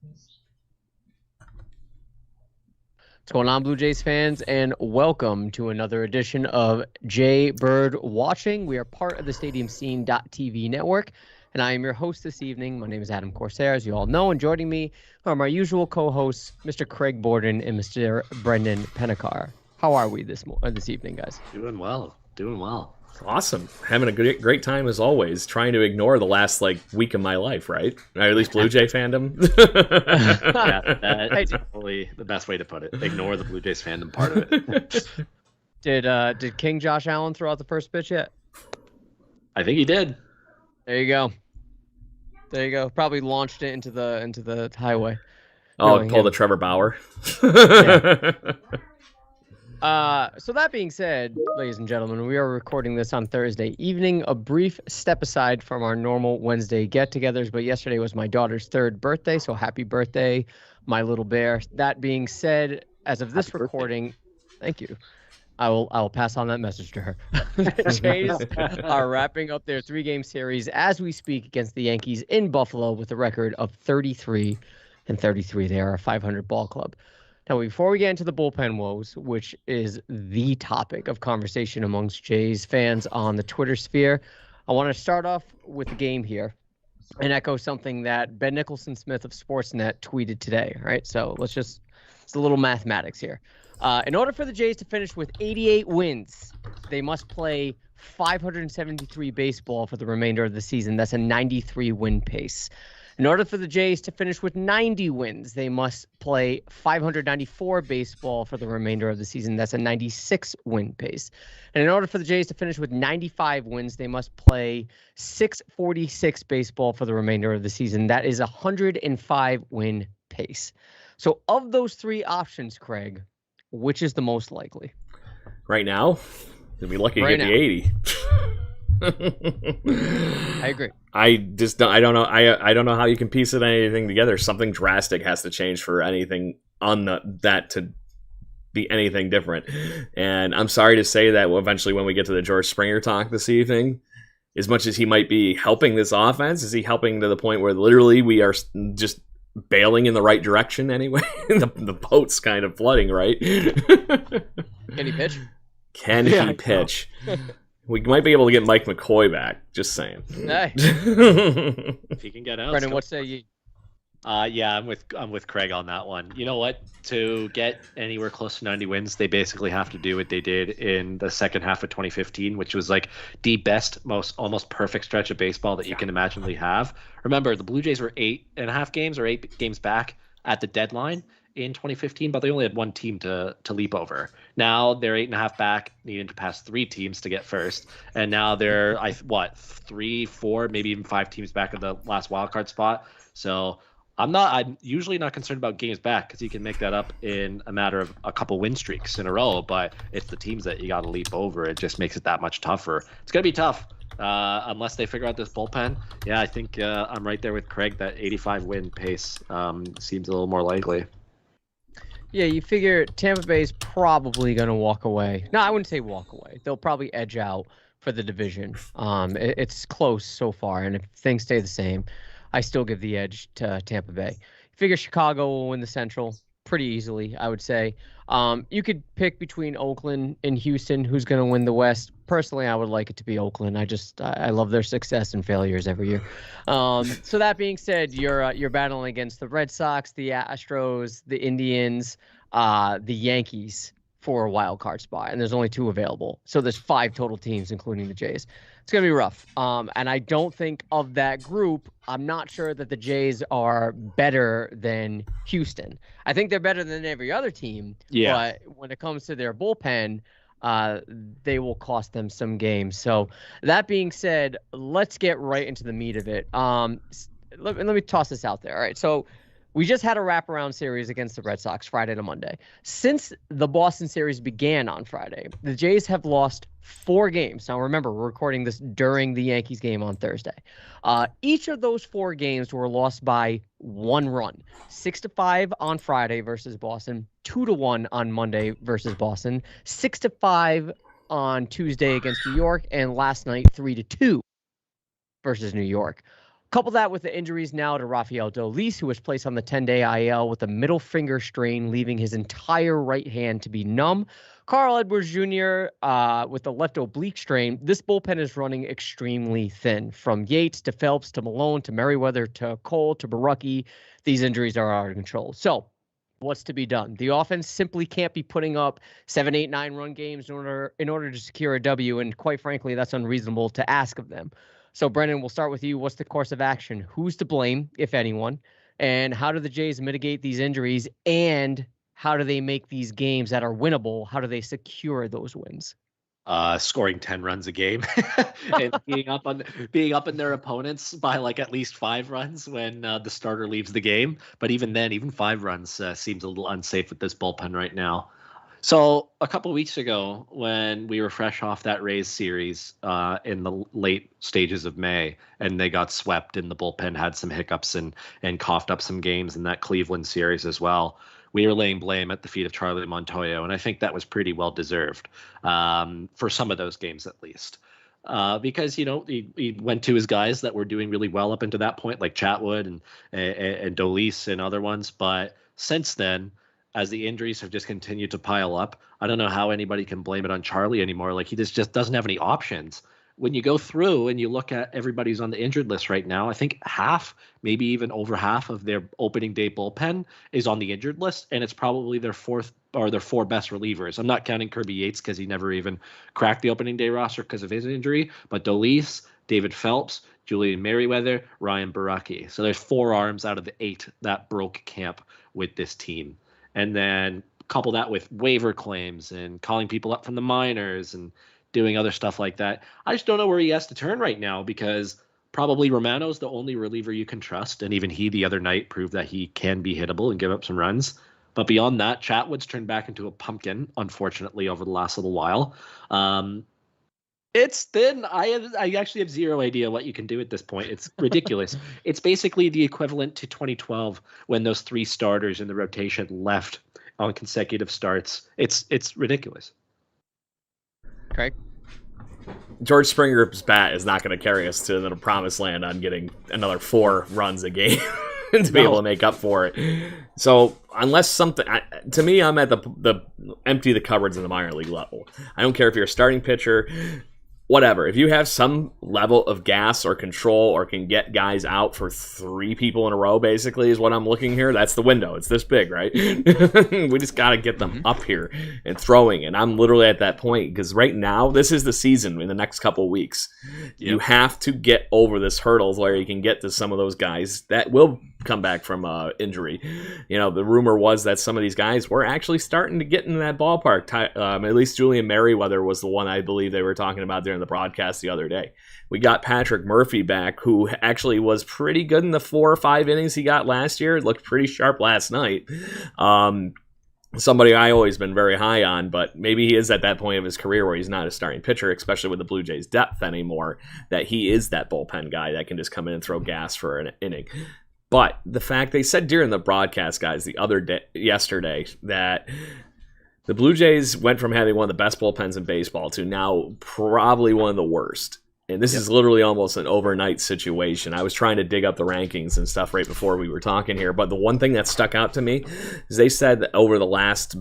What's going on, Blue Jays fans, and welcome to another edition of Jay Bird Watching. We are part of the StadiumScene.tv network, and I am your host this evening. My name is Adam Corsair, as you all know, and joining me are my usual co-hosts, Mr. Craig Borden and Mr. Brendan Pennicar. How are we this evening, guys? Doing well. Awesome. Having a great time as always, trying to ignore the last week of my life, right? Or at least Blue Jay fandom. Yeah, that's probably the best way to put it. Ignore the Blue Jays fandom part of it. Did King Josh Allen throw out the first pitch yet? I think he did. There you go. Probably launched it into the highway. Oh, pull the Trevor Bauer. Yeah. So that being said, ladies and gentlemen, we are recording this on Thursday evening, a brief step aside from our normal Wednesday get-togethers, but yesterday was my daughter's 3rd birthday, so happy birthday, my little bear. That being said, as of this recording, thank you. I will pass on that message to her. The Jays are wrapping up their 3-game series as we speak against the Yankees in Buffalo with a record of 33-33. They are a 500 ball club. Now, before we get into the bullpen woes, which is the topic of conversation amongst Jays fans on the Twitter sphere, I want to start off with the game here and echo something that Ben Nicholson-Smith of Sportsnet tweeted today, right? So it's a little mathematics here. In order for the Jays to finish with 88 wins, they must play 573 baseball for the remainder of the season. That's a 93-win pace. In order for the Jays to finish with 90 wins, they must play 594 baseball for the remainder of the season. That's a 96-win pace. And in order for the Jays to finish with 95 wins, they must play 646 baseball for the remainder of the season. That is a 105-win pace. So of those 3 options, Craig, which is the most likely? Right now, you'll be lucky to get the 80. I agree. I don't know. I don't know how you can piece anything together. Something drastic has to change for anything on that to be anything different. And I'm sorry to say that eventually when we get to the George Springer talk this evening, as much as he might be helping this offense, is he helping to the point where literally we are just bailing in the right direction anyway? the boat's kind of flooding, right? Can he pitch? Can he pitch? We might be able to get Mike McCoy back. Just saying. Hey. If he can get out. Brendan, what say you? Yeah, I'm with Craig on that one. You know what? To get anywhere close to 90 wins, they basically have to do what they did in the second half of 2015, which was like the best, most almost perfect stretch of baseball that you can imaginably have. Remember, the Blue Jays were 8.5 games or 8 games back at the deadline in 2015, but they only had one team to leap over. Now they're 8.5 back, needing to pass 3 teams to get first, and now they're 3, 4, maybe even 5 teams back at the last wildcard spot. So I'm usually not concerned about games back because you can make that up in a matter of a couple win streaks in a row, but it's the teams that you got to leap over. It just makes it that much tougher. It's gonna be tough unless they figure out this bullpen. Yeah, I think I'm right there with Craig. That 85 win pace seems a little more likely. Yeah, you figure Tampa Bay's probably going to walk away. No, I wouldn't say walk away. They'll probably edge out for the division. It's close so far, and if things stay the same, I still give the edge to Tampa Bay. You figure Chicago will win the Central pretty easily, I would say. You could pick between Oakland and Houston who's going to win the West. Personally, I would like it to be Oakland. I love their success and failures every year. So that being said, you're battling against the Red Sox, the Astros, the Indians, the Yankees for a wild card spot, and there's only 2 available. So there's 5 total teams, including the Jays. It's going to be rough. And I don't think of that group, I'm not sure that the Jays are better than Houston. I think they're better than every other team. Yeah. But when it comes to their bullpen, they will cost them some games. So that being said, let's get right into the meat of it. Let me toss this out there. All right. So we just had a wraparound series against the Red Sox Friday to Monday. Since the Boston series began on Friday, the Jays have lost 4 games. Now, remember, we're recording this during the Yankees game on Thursday. Each of those 4 games were lost by 1 run. 6-5 on Friday versus Boston, 2-1 on Monday versus Boston, 6-5 on Tuesday against New York, and last night 3-2 versus New York. Couple that with the injuries now to Rafael Dolis, who was placed on the 10-day IL with a middle finger strain, leaving his entire right hand to be numb. Carl Edwards Jr. With the left oblique strain. This bullpen is running extremely thin. From Yates to Phelps to Malone to Merriweather to Cole to Barucki, these injuries are out of control. So what's to be done? The offense simply can't be putting up 7, 8, 9 run games in order to secure a W, and quite frankly, that's unreasonable to ask of them. So, Brendan, we'll start with you. What's the course of action? Who's to blame, if anyone? And how do the Jays mitigate these injuries? And how do they make these games that are winnable? How do they secure those wins? Scoring 10 runs a game and being up in their opponents by like at least 5 runs when the starter leaves the game. But even then, even 5 runs seems a little unsafe with this bullpen right now. So a couple of weeks ago, when we were fresh off that Rays series in the late stages of May, and they got swept and the bullpen had some hiccups and coughed up some games in that Cleveland series as well, we were laying blame at the feet of Charlie Montoyo, and I think that was pretty well deserved for some of those games at least. Because he went to his guys that were doing really well up into that point, like Chatwood and Dolis and other ones. But since then, as the injuries have just continued to pile up, I don't know how anybody can blame it on Charlie anymore. Like, he just doesn't have any options. When you go through and you look at everybody's on the injured list right now, I think half, maybe even over half of their opening day bullpen is on the injured list, and it's probably their 4 best relievers. I'm not counting Kirby Yates because he never even cracked the opening day roster because of his injury, but Dolis, David Phelps, Julian Merriweather, Ryan Barucki. So there's 4 arms out of the 8 that broke camp with this team. And then couple that with waiver claims and calling people up from the minors and doing other stuff like that. I just don't know where he has to turn right now, because probably Romano's the only reliever you can trust. And even he the other night proved that he can be hittable and give up some runs. But beyond that, Chatwood's turned back into a pumpkin, unfortunately, over the last little while. It's thin. I actually have zero idea what you can do at this point. It's ridiculous. It's basically the equivalent to 2012 when those 3 starters in the rotation left on consecutive starts. It's ridiculous. Craig? George Springer's bat is not going to carry us to the promised land on getting another 4 runs a game to be able to make up for it. So unless something, to me, I'm at the empty the cupboards in the minor league level. I don't care if you're a starting pitcher, whatever. If you have some level of gas or control or can get guys out for 3 people in a row, basically, is what I'm looking here. That's the window. It's this big, right? We just got to get them up here and throwing. And I'm literally at that point, because right now, this is the season in the next couple of weeks. Yep. You have to get over this hurdle where you can get to some of those guys that will come back from injury. The rumor was that some of these guys were actually starting to get into that ballpark. At least Julian Merriweather was the one I believe they were talking about during the broadcast the other day. We got Patrick Murphy back, who actually was pretty good in the 4 or 5 innings he got last year. It looked pretty sharp last night. Somebody I always been very high on, but maybe he is at that point of his career where he's not a starting pitcher, especially with the Blue Jays' depth anymore, that he is that bullpen guy that can just come in and throw gas for an inning. But the fact they said during the broadcast, guys, yesterday, that the Blue Jays went from having one of the best bullpens in baseball to now probably one of the worst. And this is literally almost an overnight situation. I was trying to dig up the rankings and stuff right before we were talking here. But the one thing that stuck out to me is they said that over the last,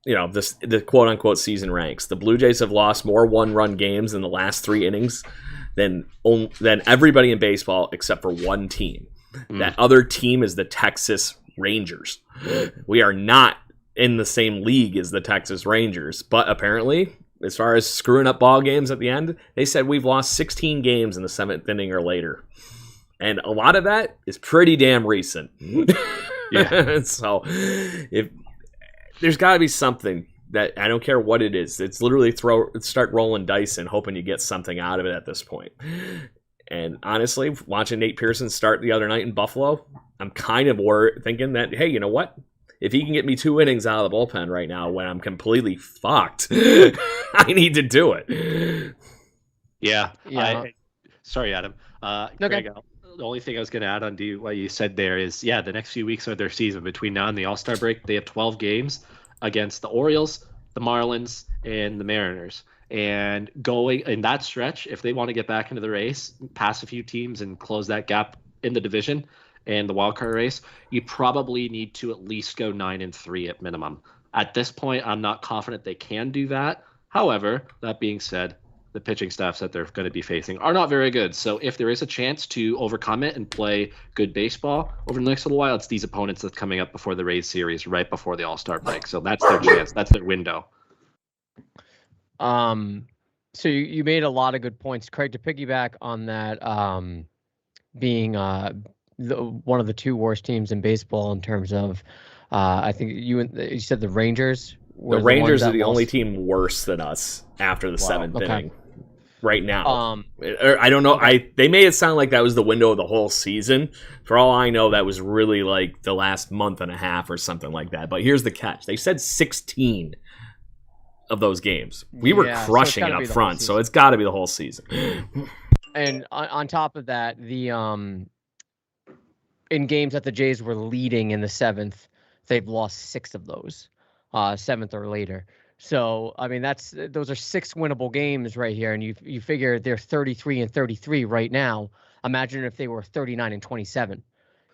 the quote-unquote season ranks, the Blue Jays have lost more one-run games in the last 3 innings than everybody in baseball except for one team. That other team is the Texas Rangers. We are not in the same league as the Texas Rangers, but apparently, as far as screwing up ball games at the end, they said we've lost 16 games in the 7th inning or later. And a lot of that is pretty damn recent. Yeah. So if there's got to be something that, I don't care what it is, it's literally start rolling dice and hoping you get something out of it at this point. And honestly, watching Nate Pearson start the other night in Buffalo, I'm kind of thinking that, hey, you know what? If he can get me 2 innings out of the bullpen right now when I'm completely fucked, I need to do it. Yeah. Sorry, Adam. Okay. Greg, the only thing I was going to add on to what you said there is, the next few weeks of their season between now and the All-Star break, they have 12 games against the Orioles, the Marlins, and the Mariners. And going in that stretch, if they want to get back into the race, pass a few teams and close that gap in the division and the wildcard race, you probably need to at least go 9-3 at minimum. At this point, I'm not confident they can do that. However, that being said, the pitching staffs that they're going to be facing are not very good. So if there is a chance to overcome it and play good baseball over the next little while, it's these opponents that's coming up before the Rays series, right before the All-Star break. So that's their chance. That's their window. So you made a lot of good points, Craig. To piggyback on that, being one of the two worst teams in baseball in terms of, I think you said the Rangers. The Rangers are the only team worse than us after the seventh inning right now. I don't know. They made it sound like that was the window of the whole season. For all I know, that was really like the last month and a half or something like that. But here's the catch. They said 16 of those games. We were crushing it up front, so it's got to be the whole season. And on top of that, the in games that the Jays were leading in the seventh, they've lost 6 of those. 7th or later. So, I mean, those are 6 winnable games right here. And you figure they're 33-33 right now. Imagine if they were 39-27.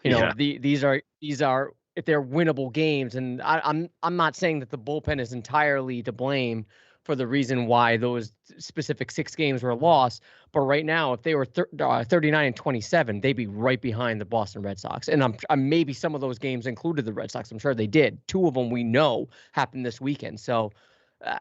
You know, these are if they're winnable games. And I'm not saying that the bullpen is entirely to blame for the reason why those specific 6 games were lost. But right now, if they were 39-27, they'd be right behind the Boston Red Sox. And I'm maybe some of those games included the Red Sox. I'm sure they did. 2 of them we know happened this weekend. So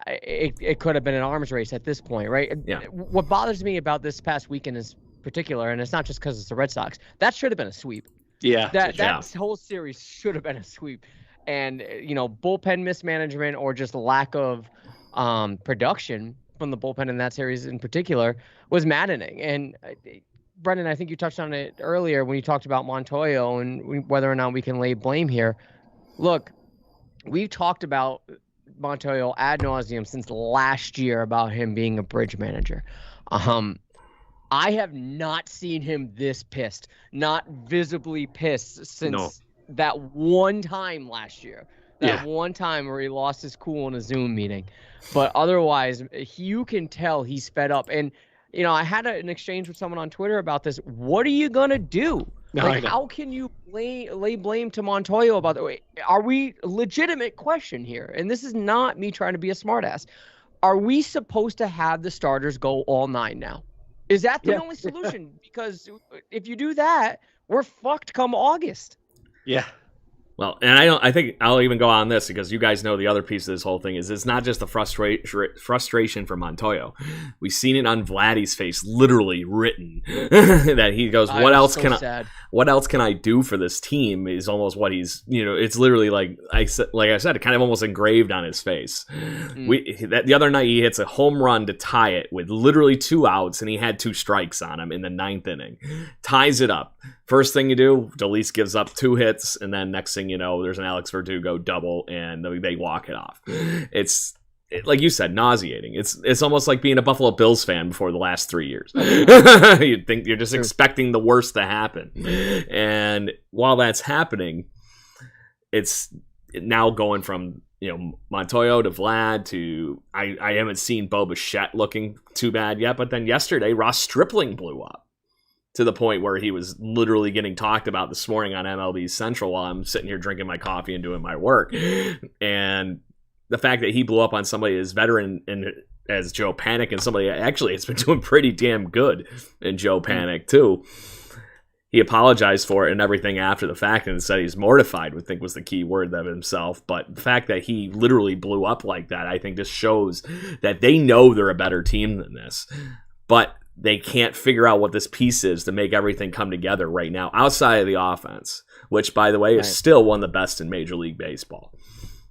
it could have been an arms race at this point, right? Yeah. What bothers me about this past weekend is particular, and it's not just because it's the Red Sox, that should have been a sweep. Yeah. That whole series should have been a sweep. And, bullpen mismanagement or just lack of production from the bullpen in that series in particular was maddening. And Brendan, I think you touched on it earlier when you talked about Montoyo and whether or not we can lay blame here. Look, we've talked about Montoyo ad nauseum since last year about him being a bridge manager. I have not seen him this pissed, not visibly pissed since that one time last year. That one time where he lost his cool in a Zoom meeting. But otherwise, you can tell he's fed up. And, I had an exchange with someone on Twitter about this. What are you going to do? How can you lay blame to Montoyo about that? Are we legitimate question here? And this is not me trying to be a smartass. Are we supposed to have the starters go all 9 now? Is that the only solution? Because if you do that, we're fucked come August. Yeah. Well, and I think I'll even go on this because you guys know the other piece of this whole thing is it's not just the frustration for Montoyo. We've seen it on Vladdy's face, literally written, that he goes, "What else can I do for this team?" Is almost what he's, it's literally like I said, it kind of almost engraved on his face. The other night he hits a home run to tie it with literally 2 outs, and he had 2 strikes on him in the 9th inning, ties it up. First thing you do, Delise gives up 2 hits, and then next thing you know, there's an Alex Verdugo double, and they walk it off. It's like you said, nauseating. It's almost like being a Buffalo Bills fan before the last 3 years. You'd think you're just expecting the worst to happen, and while that's happening, it's now going from Montoyo to Vlad to I haven't seen Bo Bichette looking too bad yet, but then yesterday Ross Stripling blew up to the point where he was literally getting talked about this morning on MLB Central while I'm sitting here drinking my coffee and doing my work. And the fact that he blew up on somebody as veteran and as Joe Panic and somebody actually has been doing pretty damn good in Joe Panic too. He apologized for it and everything after the fact and said he's mortified, I think was the key word of himself. But the fact that he literally blew up like that, I think just shows that they know they're a better team than this. But they can't figure out what this piece is to make everything come together right now outside of the offense, which, by the way, is still one of the best in Major League Baseball.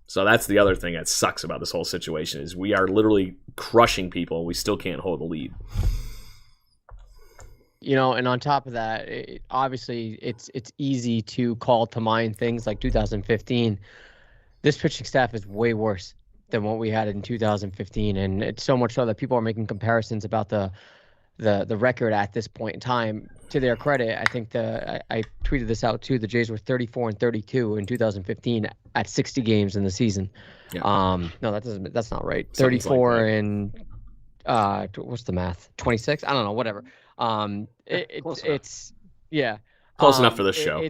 So that's the other thing that sucks about this whole situation is we are literally crushing people and we still can't hold a lead. And on top of that, obviously it's easy to call to mind things like 2015. This pitching staff is way worse than what we had in 2015, and it's so much so that people are making comparisons about the record at this point in time. To their credit, I think I tweeted this out too. The Jays were 34-32 in 2015 at 60 games in the season. Yeah. No, that's not right. 34 and what's the math? 26? I don't know, whatever. Close enough. It's yeah. Close enough for this show.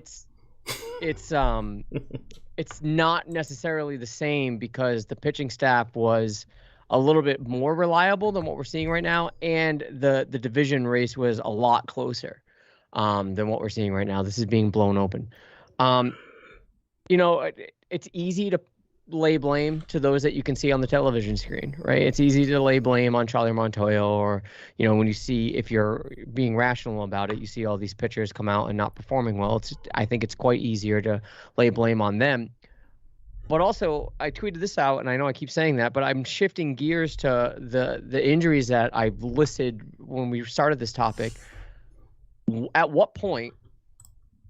It's not necessarily the same because the pitching staff was a little bit more reliable than what we're seeing right now, and the division race was a lot closer than what we're seeing right now. This is being blown open. It's easy to lay blame to those that you can see on the television screen, right? It's easy to lay blame on Charlie Montoyo, or when you see, if you're being rational about it, you see all these pitchers come out and not performing well. I think it's quite easier to lay blame on them. But also, I tweeted this out, and I know I keep saying that, but I'm shifting gears to the injuries that I've listed when we started this topic. At what point,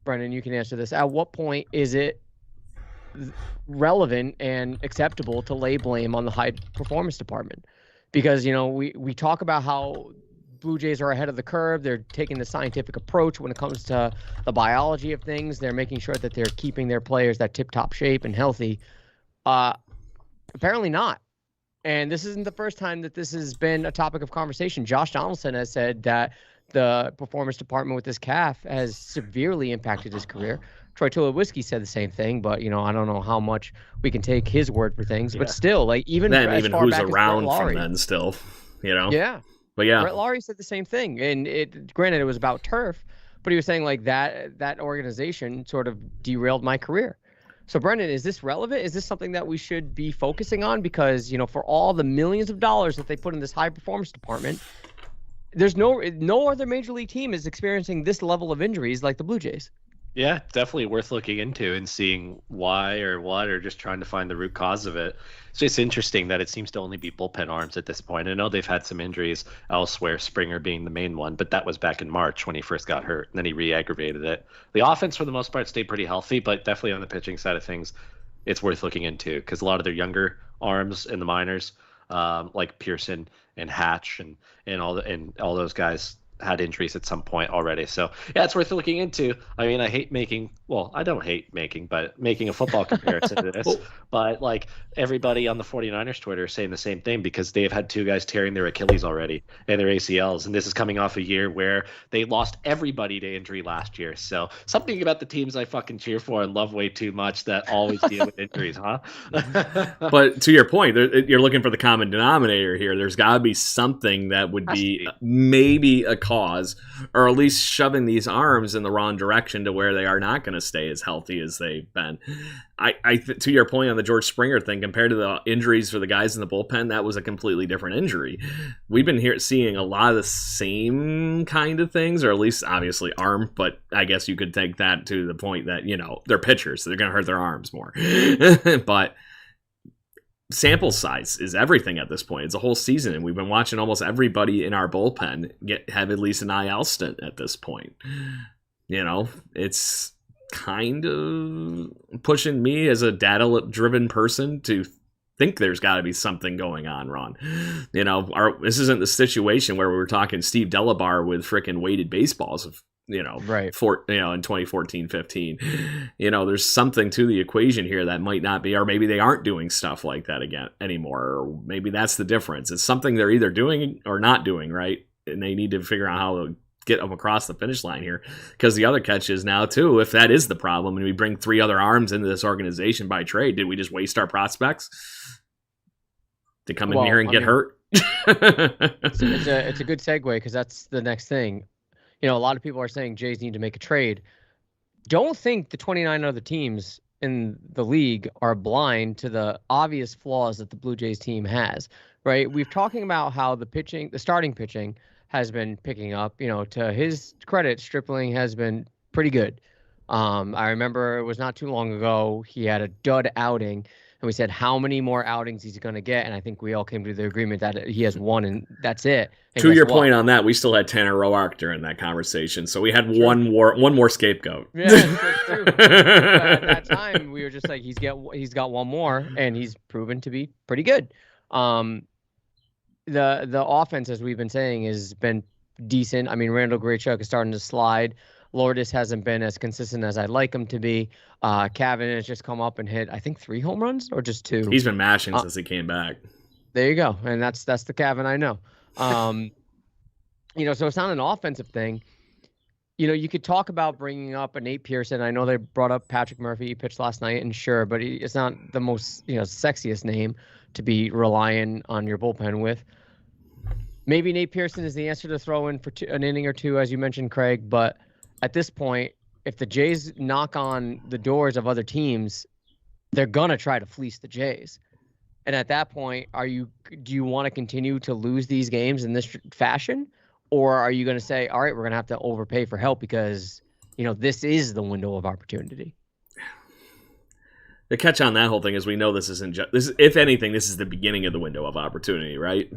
Brendan, you can answer this, at what point is it relevant and acceptable to lay blame on the high performance department? Because we talk about how Blue Jays are ahead of the curve. They're taking the scientific approach when it comes to the biology of things. They're making sure that they're keeping their players that tip-top shape and healthy. Apparently not. And this isn't the first time that this has been a topic of conversation. Josh Donaldson has said that the performance department with this calf has severely impacted his career. Troy Tulowitzki said the same thing, but I don't know how much we can take his word for things. Yeah. But still, even who's around from then still, Yeah. But yeah, Brett Laurie said the same thing, and granted it was about turf, but he was saying that organization sort of derailed my career. So Brendan, is this relevant? Is this something that we should be focusing on? Because for all the millions of dollars that they put in this high performance department, there's no other major league team is experiencing this level of injuries like the Blue Jays. Yeah, definitely worth looking into and seeing why or what, or just trying to find the root cause of it. It's just interesting that it seems to only be bullpen arms at this point. I know they've had some injuries elsewhere, Springer being the main one, but that was back in March when he first got hurt, and then he re-aggravated it. The offense, for the most part, stayed pretty healthy, but definitely on the pitching side of things, it's worth looking into because a lot of their younger arms in the minors, like Pearson and Hatch and all those guys, had injuries at some point already. So yeah, it's worth looking into. I mean, I don't hate making a football comparison to this, but everybody on the 49ers Twitter is saying the same thing because they have had two guys tearing their Achilles already and their ACLs. And this is coming off a year where they lost everybody to injury last year. So something about the teams I fucking cheer for and love way too much that always deal with injuries, huh? But to your point, you're looking for the common denominator here. There's got to be something that would be maybe a cause, or at least shoving these arms in the wrong direction to where they are not going to stay as healthy as they've been. To your point on the George Springer thing, compared to the injuries for the guys in the bullpen, that was a completely different injury. We've been seeing a lot of the same kind of things, or at least obviously arm, but I guess you could take that to the point that, they're pitchers, so they're going to hurt their arms more. But sample size is everything at this point. It's a whole season, and we've been watching almost everybody in our bullpen have at least an IL stint at this point. It's kind of pushing me as a data-driven person to think there's got to be something going on, Ron. This isn't the situation where we were talking Steve Delabar with frickin' weighted baseballs of right. In 2014-15, there's something to the equation here that might not be, or maybe they aren't doing stuff like that again anymore, or maybe that's the difference. It's something they're either doing or not doing, right? And they need to figure out how to get them across the finish line here, because the other catch is now too, if that is the problem and we bring three other arms into this organization by trade, did we just waste our prospects to come in here and get hurt? It's a good segue, because that's the next thing. A lot of people are saying Jays need to make a trade. Don't think the 29 other teams in the league are blind to the obvious flaws that the Blue Jays team has, right? We've talking about how the starting pitching has been picking up. To his credit, Stripling has been pretty good. I remember it was not too long ago he had a dud outing, and we said how many more outings he's going to get, and I think we all came to the agreement that he has one, and that's it. And to your point on that, we still had Tanner Roark during that conversation, so we had one more scapegoat. Yeah, that's true. At that time, we were just like, he's got one more, and he's proven to be pretty good. The offense, as we've been saying, has been decent. I mean, Randall Grichuk is starting to slide. Lourdes hasn't been as consistent as I'd like him to be. Cavan has just come up and hit, I think, 3 home runs or just 2. He's been mashing since he came back. There you go, and that's the Cavan I know. So it's not an offensive thing. You could talk about bringing up a Nate Pearson. I know they brought up Patrick Murphy. He pitched last night, and sure, but it's not the most sexiest name to be relying on your bullpen with. Maybe Nate Pearson is the answer to throw in for an inning or two, as you mentioned, Craig. But at this point, if the Jays knock on the doors of other teams, they're gonna try to fleece the Jays. And at that point, do you want to continue to lose these games in this fashion? Or are you going to say, all right, we're going to have to overpay for help because, this is the window of opportunity? The catch on that whole thing is we know this isn't just, if anything, this is the beginning of the window of opportunity, right?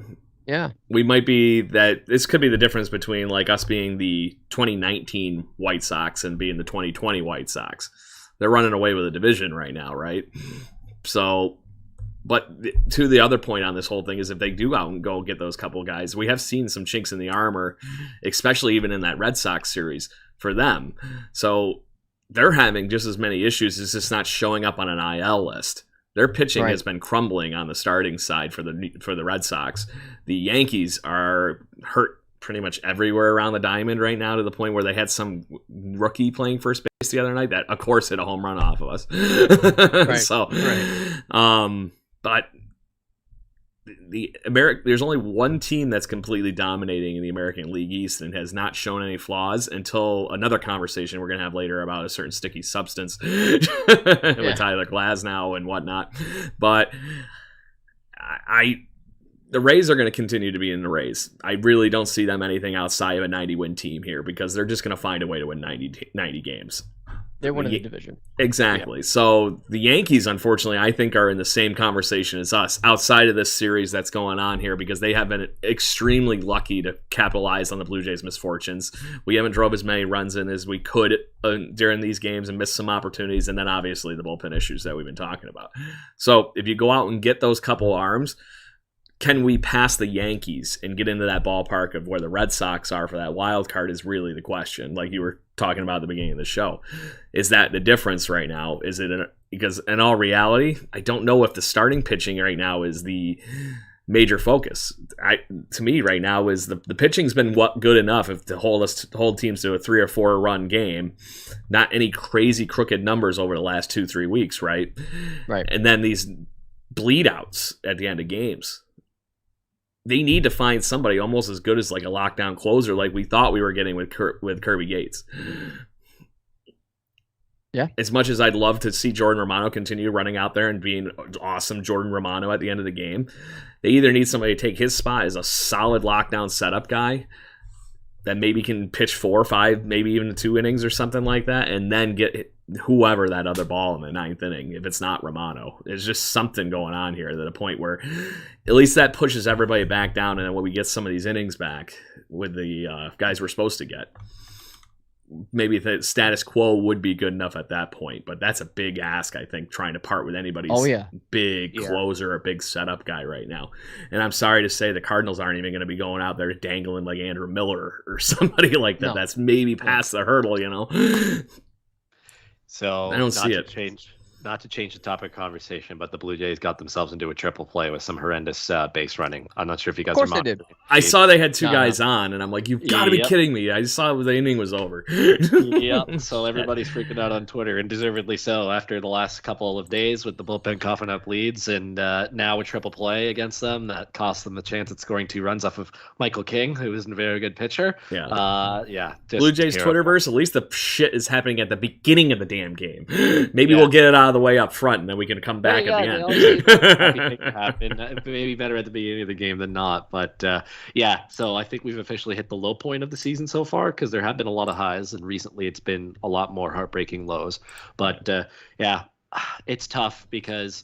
Yeah. We might be this could be the difference between like us being the 2019 White Sox and being the 2020 White Sox. They're running away with the division right now, right? So, but to the other point on this whole thing is if they do out and go get those couple guys, we have seen some chinks in the armor, especially even in that Red Sox series for them. So they're having just as many issues. It's just not showing up on an IL list. Their pitching has been crumbling on the starting side for the Red Sox. The Yankees are hurt pretty much everywhere around the diamond right now to the point where they had some rookie playing first base the other night that, of course, hit a home run off of us. But there's only one team that's completely dominating in the American League East and has not shown any flaws until another conversation we're going to have later about a certain sticky substance with Tyler Glasnow and whatnot. But the Rays are going to continue to be in the Rays. I really don't see them anything outside of a 90-win team here because they're just going to find a way to win 90 games. They're winning the division. Exactly. Yeah. So the Yankees, unfortunately, I think are in the same conversation as us outside of this series that's going on here because they have been extremely lucky to capitalize on the Blue Jays' misfortunes. We haven't drove as many runs in as we could during these games and missed some opportunities, and then obviously the bullpen issues that we've been talking about. So if you go out and get those couple arms, can we pass the Yankees and get into that ballpark of where the Red Sox are for that wild card is really the question, like you were talking about at the beginning of the show. Is that the difference right now? Is it because in all reality, I don't know if the starting pitching right now is the major focus. To me right now is the pitching's been good enough to hold teams to a 3 or 4 run game, not any crazy crooked numbers over the last 2-3 weeks, right? And then these bleed outs at the end of games. They need to find somebody almost as good as like a lockdown closer like we thought we were getting with Kirby Yates. Yeah. As much as I'd love to see Jordan Romano continue running out there and being awesome Jordan Romano at the end of the game, they either need somebody to take his spot as a solid lockdown setup guy that maybe can pitch 4 or 5, maybe even 2 innings or something like that, and then get whoever that other ball in the 9th inning, if it's not Romano. There's just something going on here to the point where at least that pushes everybody back down, and then when we get some of these innings back with the guys we're supposed to get, maybe the status quo would be good enough at that point. But that's a big ask, I think, trying to part with anybody's big closer or big setup guy right now. And I'm sorry to say the Cardinals aren't even going to be going out there dangling like Andrew Miller or somebody like that. No. That's maybe past the hurdle, So I don't see it. Not to change the topic of conversation, but the Blue Jays got themselves into a triple play with some horrendous base running. I'm not sure if you guys are monitoring. I saw they had 2 guys on, and I'm like, you've got to be kidding me. I just saw the inning was over. Yep. So everybody's freaking out on Twitter, and deservedly so, after the last couple of days with the bullpen coughing up leads, and now a triple play against them that cost them the chance at scoring 2 runs off of Michael King, who isn't a very good pitcher. Blue Jays Twitterverse, at least the shit is happening at the beginning of the damn game. Maybe we'll get it out of the way up front, and then we can come back at the end. Happen. Maybe better at the beginning of the game than not. But so I think we've officially hit the low point of the season so far because there have been a lot of highs, and recently it's been a lot more heartbreaking lows. But it's tough because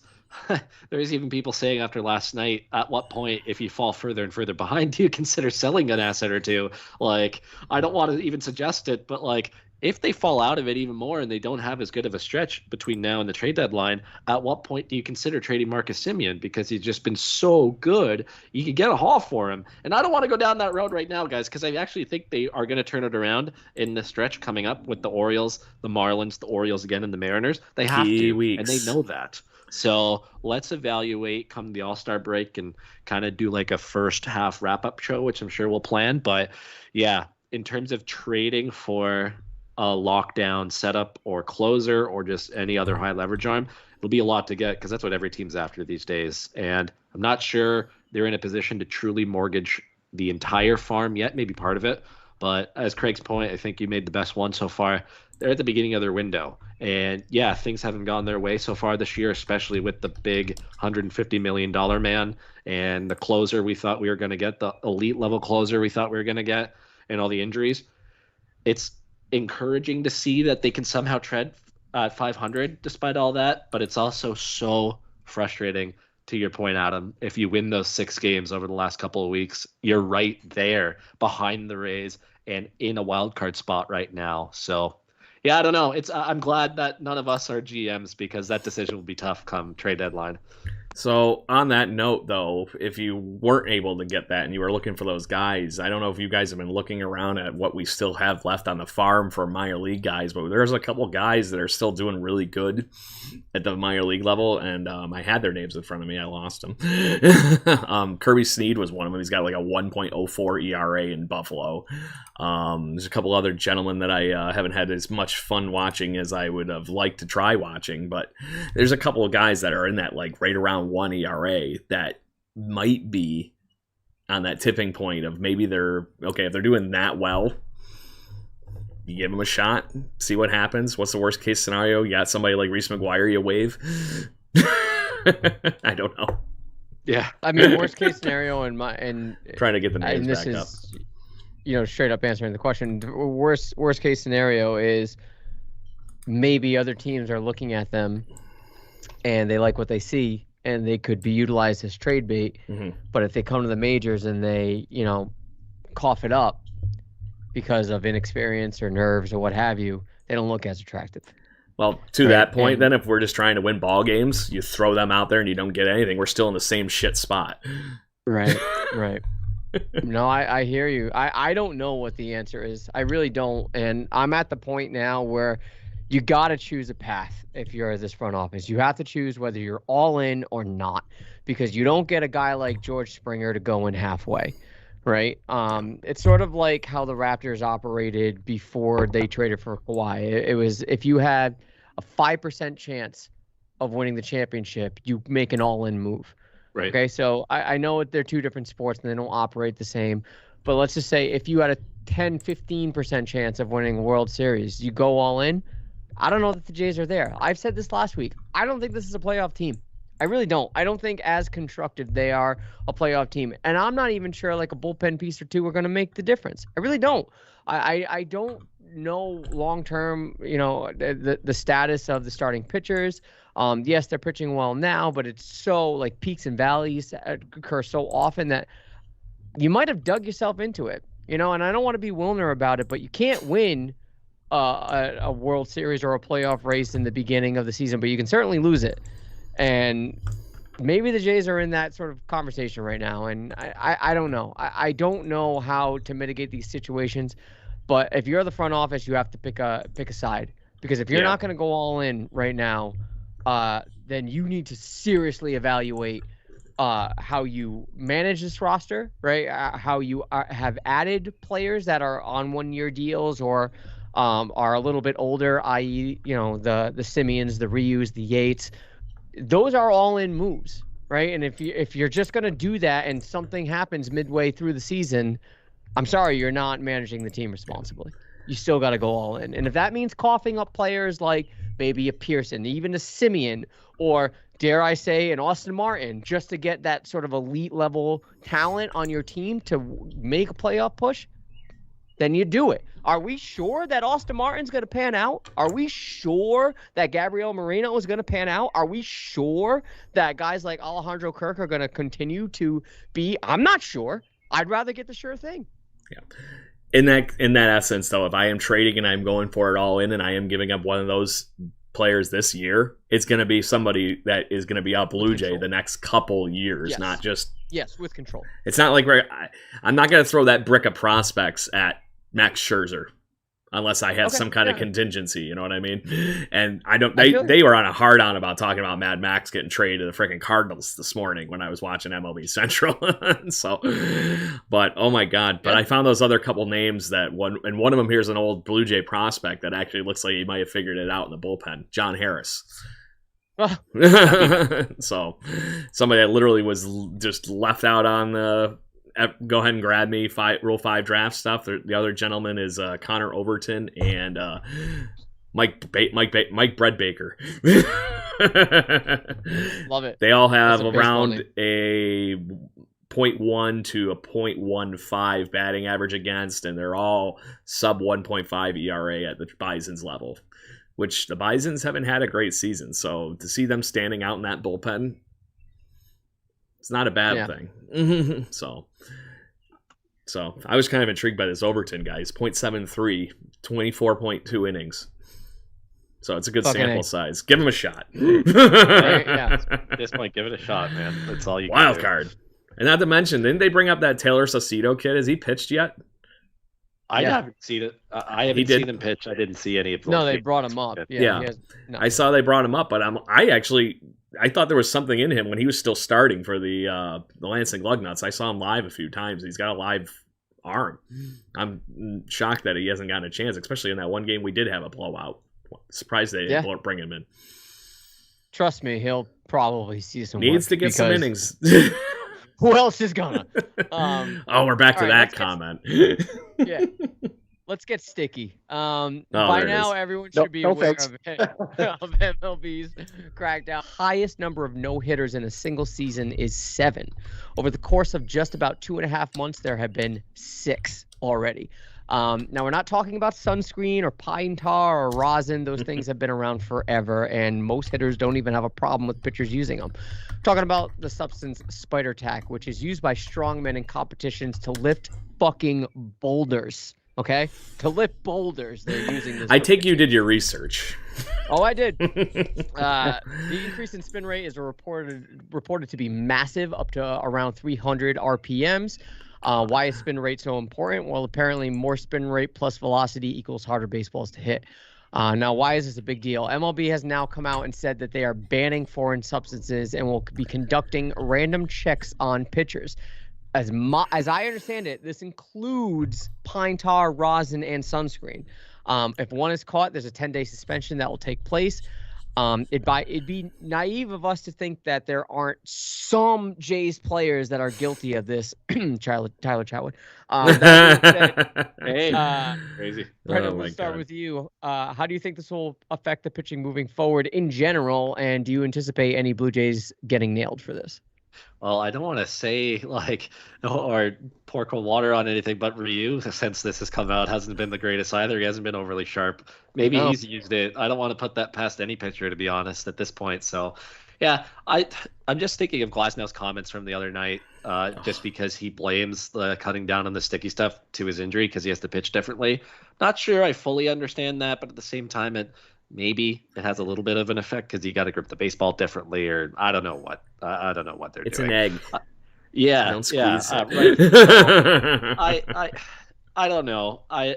there's even people saying after last night, at what point, if you fall further and further behind, do you consider selling an asset or two? Like, I don't want to even suggest it, but like, if they fall out of it even more and they don't have as good of a stretch between now and the trade deadline, at what point do you consider trading Marcus Semien? Because he's just been so good, you could get a haul for him. And I don't want to go down that road right now, guys, because I actually think they are going to turn it around in the stretch coming up with the Orioles, the Marlins, the Orioles again, and the Mariners. They have to, and they know that. So let's evaluate come the All-Star break and kind of do like a first half wrap-up show, which I'm sure we'll plan. But yeah, in terms of trading for a lockdown setup or closer or just any other high leverage arm, it'll be a lot to get because that's what every team's after these days. And I'm not sure they're in a position to truly mortgage the entire farm yet, maybe part of it. But as Craig's point, I think you made the best one so far. They're at the beginning of their window. And yeah, things haven't gone their way so far this year, especially with the big $150 million man and the closer we thought we were going to get, the elite level closer we thought we were going to get, and all the injuries. It's encouraging to see that they can somehow tread at 500 despite all that, but it's also so frustrating. To your point, Adam, if you win those 6 games over the last couple of weeks, you're right there behind the Rays and in a wild card spot right now. So yeah, I don't know. I'm glad that none of us are GMs because that decision will be tough come trade deadline. So on that note, though, if you weren't able to get that and you were looking for those guys, I don't know if you guys have been looking around at what we still have left on the farm for minor league guys, but there's a couple guys that are still doing really good at the minor league level, and I had their names in front of me. I lost them. Kirby Sneed was one of them. He's got like a 1.04 ERA in Buffalo. There's a couple other gentlemen that I haven't had as much fun watching as I would have liked to try watching, but there's a couple of guys that are in that like right around 1 ERA that might be on that tipping point of maybe they're okay if they're doing that well. You give them a shot, see what happens. What's the worst case scenario? You got somebody like Reese McGuire you wave. I don't know. Yeah, I mean, worst case scenario trying to get the names and this back is, up. Straight up answering the question. Worst case scenario is maybe other teams are looking at them and they like what they see and they could be utilized as trade bait. Mm-hmm. But if they come to the majors and they, cough it up because of inexperience or nerves or what have you, they don't look as attractive. Well, to that point, then, if we're just trying to win ball games, you throw them out there and you don't get anything. We're still in the same shit spot. Right. No, I hear you. I don't know what the answer is. I really don't. And I'm at the point now where you got to choose a path if you're this front office. You have to choose whether you're all in or not, because you don't get a guy like George Springer to go in halfway, right? It's sort of like how the Raptors operated before they traded for Kawhi. It was if you had a 5% chance of winning the championship, you make an all-in move. Right. Okay, so I know they're two different sports and they don't operate the same, but let's just say if you had a 10, 15% chance of winning a World Series, you go all in. I don't know that the Jays are there. I've said this last week. I don't think this is a playoff team. I really don't. I don't think as constructed they are a playoff team. And I'm not even sure like a bullpen piece or two are going to make the difference. I really don't. I don't know long-term, the status of the starting pitchers. Yes, they're pitching well now, but it's so like peaks and valleys occur so often that you might have dug yourself into it, and I don't want to be Wilner about it, but you can't win a World Series or a playoff race in the beginning of the season, but you can certainly lose it. And maybe the Jays are in that sort of conversation right now. And I don't know. I don't know how to mitigate these situations, but if you're the front office, you have to pick a side, because if you're not going to go all in right now, then you need to seriously evaluate how you manage this roster, right? How you have added players that are on 1-year deals or are a little bit older, i.e., the Simeons, the Ryus, the Yates. Those are all in moves, right? And if you're just going to do that and something happens midway through the season, I'm sorry, you're not managing the team responsibly. You still got to go all in. And if that means coughing up players like maybe a Pearson, even a Simeon, or dare I say an Austin Martin, just to get that sort of elite level talent on your team to make a playoff push, then you do it. Are we sure that Austin Martin's going to pan out? Are we sure that Gabriel Moreno is going to pan out? Are we sure that guys like Alejandro Kirk are going to continue to be? I'm not sure. I'd rather get the sure thing. Yeah. In that essence, though, if I am trading and I'm going for it all in and I am giving up one of those players this year, it's going to be somebody that is going to be out Blue Jay the next couple years, yes. Not just... Yes, with control. It's not like I'm not going to throw that brick of prospects at Max Scherzer. unless I had Okay, some kind of yeah. contingency, you know what I mean? And I don't. I feel They were on a hard on about talking about Mad Max getting traded to the freaking Cardinals this morning when I was watching MLB Central. So, but oh my god! But Yeah. I found those other couple names that one of them here's an old Blue Jay prospect that actually looks like he might have figured it out in the bullpen. John Harris. Oh, So somebody that literally was just left out on the go ahead and grab me Rule 5 draft stuff. The other gentleman is Connor Overton and Mike Bread Baker. love it. They all have That's a baseball around name. a 0.1 to a 0.15 batting average against, and they're all sub 1.5 ERA at the Bison's level, which the Bisons haven't had a great season. So to see them standing out in that bullpen, it's not a bad thing. So I was kind of intrigued by this Overton guy. He's 0.73, 24.2 innings. So it's a good Fucking sample A. size. Give him a shot. Yeah. At this point, give it a shot, man. That's all you can Wild do. card. And not to mention, didn't they bring up that Taylor Saucedo kid? Has he pitched yet? I Yeah. haven't seen it. I haven't did. seen him pitch. I didn't see any of No, those they games. brought him up. Yeah. Yeah. he has- no. I saw they brought him up, but I thought there was something in him when he was still starting for the Lansing Lugnuts. I saw him live a few times. He's got a live arm. I'm shocked that he hasn't gotten a chance, especially in that one game we did have a blowout. Surprised they didn't bring him in. Trust me, he'll probably see some Needs work to get some because innings. Who else is gonna? Oh, we're back to all that right, let's comment. Yeah. Let's get sticky. By there it now, is. everyone No- should be no aware thanks. of MLB's crackdown. Highest number of no-hitters in a single season is 7. Over the course of just about 2.5 months, there have been 6 already. Now, we're not talking about sunscreen or pine tar or rosin. Those things have been around forever, and most hitters don't even have a problem with pitchers using them. Talking about the substance spider tack, which is used by strongmen in competitions to lift fucking boulders. Okay? To lift boulders, they're using this. I take you did your research. Oh, I did. The increase in spin rate is reported to be massive, up to around 300 RPMs. Why is spin rate so important? Well, apparently more spin rate plus velocity equals harder baseballs to hit. Now, why is this a big deal? MLB has now come out and said that they are banning foreign substances and will be conducting random checks on pitchers. As I understand it, this includes pine tar, rosin, and sunscreen. If one is caught, there's a 10-day suspension that will take place. It'd be naive of us to think that there aren't some Jays players that are guilty of this. Tyler Chatwood. Hey, crazy. Brendan, Oh my let's start God. with you. How do you think this will affect the pitching moving forward in general? And do you anticipate any Blue Jays getting nailed for this? Well, I don't want to say or pour cold water on anything, but Ryu, since this has come out, hasn't been the greatest either. He hasn't been overly sharp. Maybe No. he's used it. I don't want to put that past any pitcher, to be honest, at this point. So, yeah, I'm just thinking of Glasnow's comments from the other night, just because he blames the cutting down on the sticky stuff to his injury because he has to pitch differently. Not sure I fully understand that, but at the same time, maybe it has a little bit of an effect because you got to grip the baseball differently, or I don't know what. I don't know what they're It's doing. an egg. Yeah, Don't squeeze right. it. I don't know. I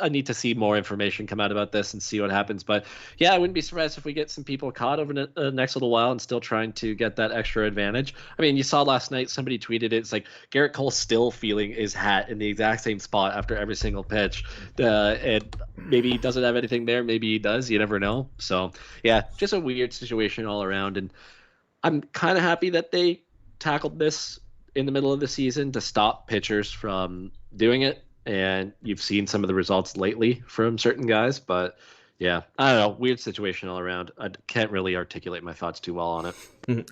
need to see more information come out about this and see what happens. But yeah, I wouldn't be surprised if we get some people caught over the next little while and still trying to get that extra advantage. I mean, you saw last night, somebody tweeted it. It's like Garrett Cole still feeling his hat in the exact same spot after every single pitch. And maybe he doesn't have anything there. Maybe he does. You never know. So yeah, just a weird situation all around. And I'm kind of happy that they tackled this in the middle of the season to stop pitchers from doing it, and you've seen some of the results lately from certain guys. But yeah, I don't know, weird situation all around. I can't really articulate my thoughts too well on it.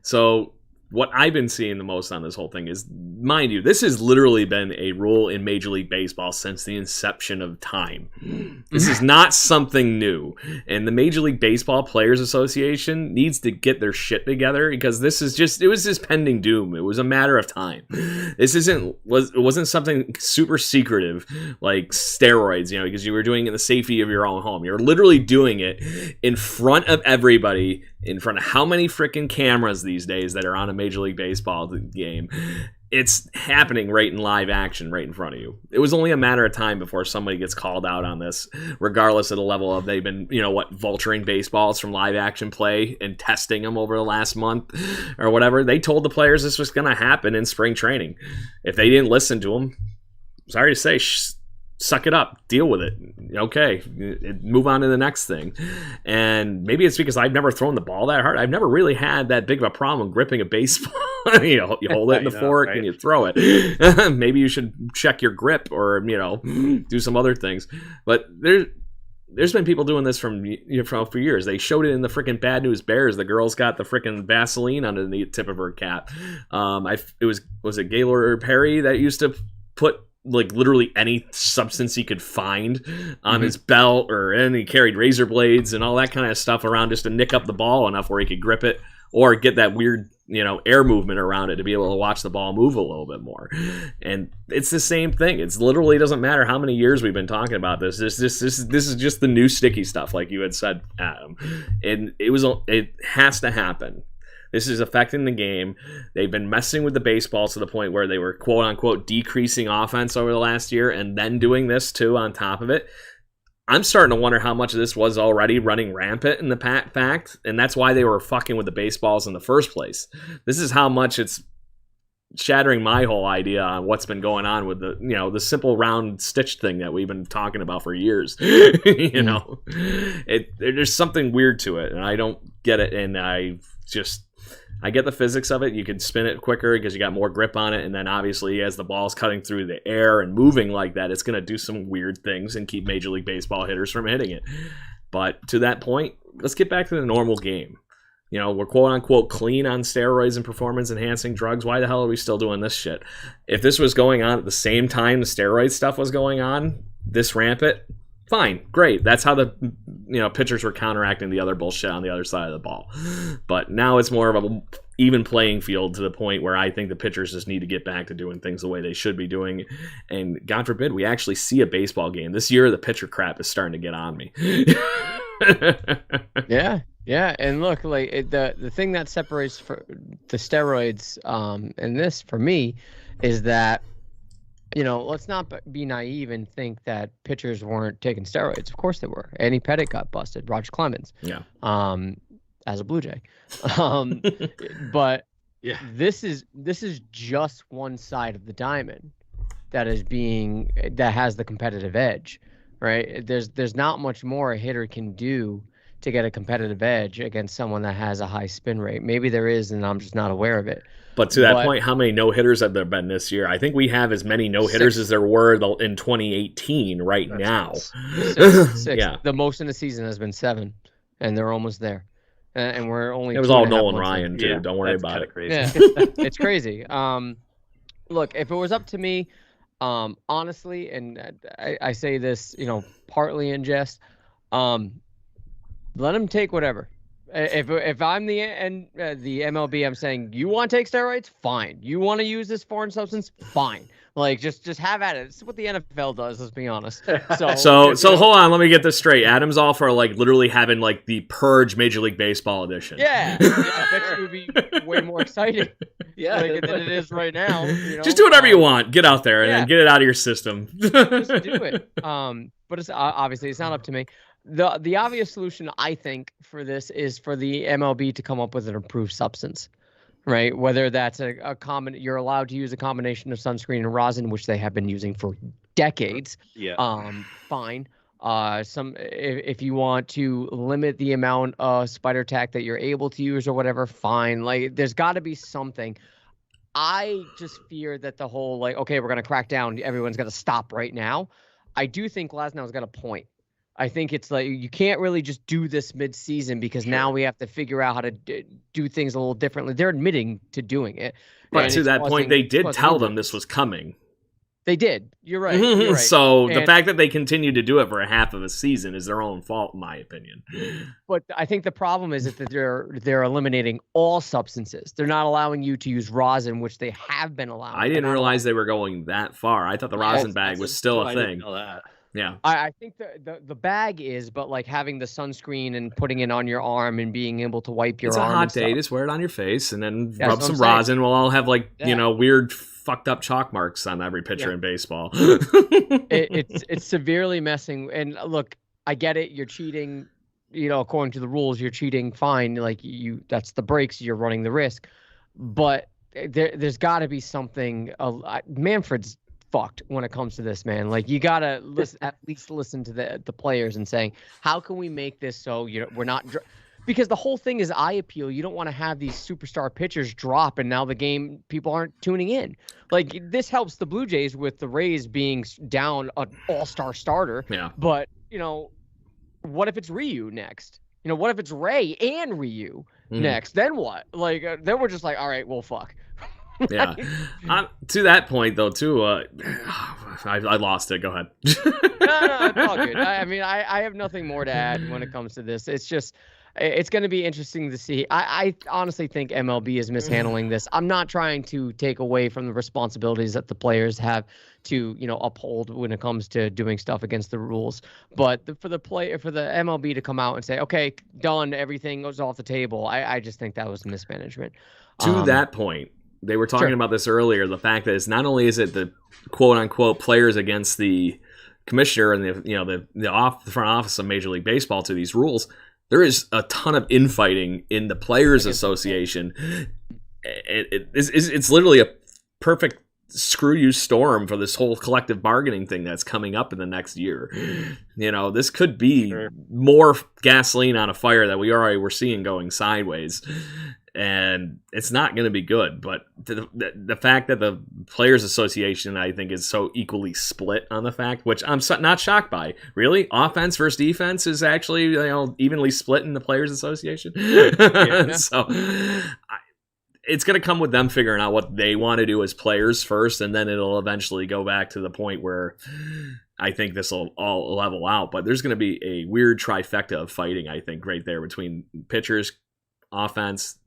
So what I've been seeing the most on this whole thing is, mind you, this has literally been a rule in Major League Baseball since the inception of time. This is not something new. And the Major League Baseball Players Association needs to get their shit together, because this is just, it was just pending doom. It was a matter of time. This it wasn't something super secretive like steroids, because you were doing it in the safety of your own home. You're literally doing it in front of everybody, in front of how many freaking cameras these days that are on a Major League Baseball game. it's happening right in live action, right in front of you. It was only a matter of time before somebody gets called out on this, regardless of the level of they've been, vulturing baseballs from live action play and testing them over the last month or whatever. They told the players this was going to happen in spring training. If they didn't listen to them, sorry to say, suck it up, deal with it. Okay, move on to the next thing. And maybe it's because I've never thrown the ball that hard. I've never really had that big of a problem gripping a baseball. You hold it in the fork and you throw it. Maybe you should check your grip or do some other things. But there's been people doing this for years. They showed it in the freaking Bad News Bears. The girl's got the freaking Vaseline under the tip of her cap. Was it Gaylord Perry that used to put like literally any substance he could find on his belt, and he carried razor blades and all that kind of stuff around just to nick up the ball enough where he could grip it or get that weird, air movement around it to be able to watch the ball move a little bit more. And it's the same thing. It's literally doesn't matter how many years we've been talking about this. This is just the new sticky stuff, like you had said, Adam. And it has to happen. This is affecting the game. They've been messing with the baseballs to the point where they were quote unquote decreasing offense over the last year and then doing this too on top of it. I'm starting to wonder how much of this was already running rampant in the fact, and that's why they were fucking with the baseballs in the first place. This is how much it's shattering my whole idea on what's been going on with the simple round stitch thing that we've been talking about for years. There's something weird to it, and I don't get it, and I get the physics of it. You can spin it quicker because you got more grip on it. And then obviously as the ball's cutting through the air and moving like that, it's going to do some weird things and keep Major League Baseball hitters from hitting it. But to that point, let's get back to the normal game. We're quote unquote clean on steroids and performance enhancing drugs. Why the hell are we still doing this shit? If this was going on at the same time the steroid stuff was going on, this rampant, fine, great. That's how the pitchers were counteracting the other bullshit on the other side of the ball. But now it's more of a even playing field to the point where I think the pitchers just need to get back to doing things the way they should be doing. And God forbid we actually see a baseball game. This year the pitcher crap is starting to get on me. Yeah, and look, like the thing that separates for the steroids and this for me is that let's not be naive and think that pitchers weren't taking steroids. Of course they were. Andy Pettitte got busted. Roger Clemens. Yeah. As a Blue Jay. But yeah, this is just one side of the diamond that has the competitive edge, right? There's not much more a hitter can do to get a competitive edge against someone that has a high spin rate. Maybe there is, and I'm just not aware of it. But to that point, how many no-hitters have there been this year? I think we have as many no-hitters as there were in 2018 now. Six. Yeah. The most in the season has been 7, and they're almost there. And we're only. It was all Nolan Ryan, too. Yeah, don't worry about it. Crazy. Yeah, it's crazy. Look, if it was up to me, honestly, and I say this, partly in jest, let him take whatever. If I'm the MLB, I'm saying you want to take steroids, fine. You want to use this foreign substance, fine. Like just have at it. It's what the NFL does. Let's be honest. So hold on. Let me get this straight. Adam's all for like literally having like the Purge Major League Baseball edition. Yeah, I bet you would be way more excited. Yeah, than it is right now. Just do whatever you want. Get out there and then get it out of your system. Just do it. But it's obviously it's not up to me. The obvious solution, I think, for this is for the MLB to come up with an approved substance, right? Whether that's you're allowed to use a combination of sunscreen and rosin, which they have been using for decades. Yeah. Fine. If you want to limit the amount of spider tack that you're able to use or whatever, fine. Like, there's got to be something. I just fear that the whole okay, we're gonna crack down. Everyone's gonna stop right now. I do think Glasnow's got a point. I think it's like you can't really just do this mid-season because now we have to figure out how to do things a little differently. They're admitting to doing it. But to that point, they did tell them this was coming. They did. You're right. You're right. So the fact that they continue to do it for a half of a season is their own fault, in my opinion. But I think the problem is that they're eliminating all substances. They're not allowing you to use rosin, which they have been allowing. I didn't realize they were going that far. I thought the rosin bag was still a thing. I didn't know that. Yeah, I think the bag is, but like having the sunscreen and putting it on your arm and being able to wipe your arm. It's a hot day. Just wear it on your face and then rub some rosin. We'll all have weird fucked up chalk marks on every pitcher in baseball. It's severely messing. And look, I get it. You're cheating. According to the rules, you're cheating. Fine. Like that's the breaks. You're running the risk. But there's got to be something. Manfred's fucked when it comes to this, man. Like you gotta at least listen to the players and saying, how can we make this so we're not. Because the whole thing is eye appeal. You don't want to have these superstar pitchers drop, and now the game people aren't tuning in. Like this helps the Blue Jays with the Rays being down an all-star starter. Yeah. But what if it's Ryu next? What if it's Ray and Ryu next? Then what? Like then we're just like, all right, well, fuck. Yeah. To that point, though, too, I lost it. Go ahead. No, it's all good. I have nothing more to add when it comes to this. It's just. It's going to be interesting to see. I honestly think MLB is mishandling this. I'm not trying to take away from the responsibilities that the players have to, uphold when it comes to doing stuff against the rules. But for the MLB to come out and say, okay, done, everything goes off the table, I just think that was mismanagement. To that point, they were talking about this earlier, the fact that it's not only is it the quote-unquote players against the commissioner and the front office of Major League Baseball to these rules, there is a ton of infighting in the Players Association. It's literally a perfect screw you storm for this whole collective bargaining thing that's coming up in the next year. This could be more gasoline on a fire that we already were seeing going sideways. And it's not going to be good. But the fact that the Players Association, I think, is so equally split on the fact, which I'm not shocked by. Really? Offense versus defense is actually evenly split in the Players Association? So it's going to come with them figuring out what they want to do as players first, and then it'll eventually go back to the point where I think this will all level out. But there's going to be a weird trifecta of fighting, I think, right there between pitchers, offense,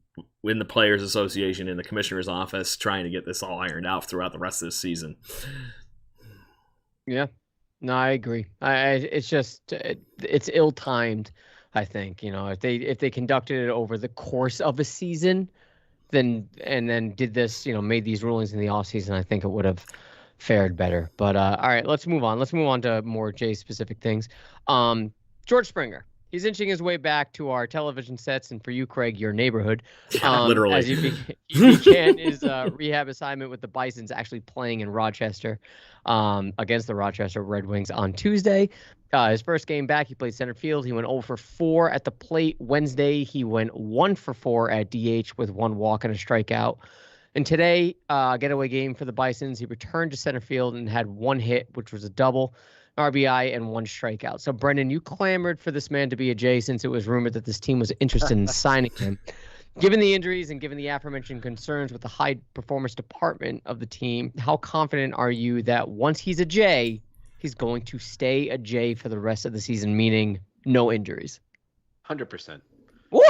in the Players Association, in the Commissioner's office, trying to get this all ironed out throughout the rest of this season. Yeah, no, I agree. It's just it's ill-timed. I think if they conducted it over the course of a season, then did this, made these rulings in the offseason, I think it would have fared better. But all right, let's move on. Let's move on to more Jay-specific things. George Springer. He's inching his way back to our television sets, and for you, Craig, your neighborhood. Literally. As he began his rehab assignment with the Bisons, actually playing in Rochester against the Rochester Red Wings on Tuesday. His first game back, he played center field. He went 0 for 4 at the plate. Wednesday, he went 1 for 4 at DH with 1 walk and a strikeout. And today, getaway game for the Bisons, he returned to center field and had 1 hit, which was a double. RBI and 1 strikeout. So, Brendan, you clamored for this man to be a Jay since it was rumored that this team was interested in signing him. Given the injuries and given the aforementioned concerns with the high performance department of the team, how confident are you that once he's a Jay, he's going to stay a Jay for the rest of the season, meaning no injuries? 100%. Woo!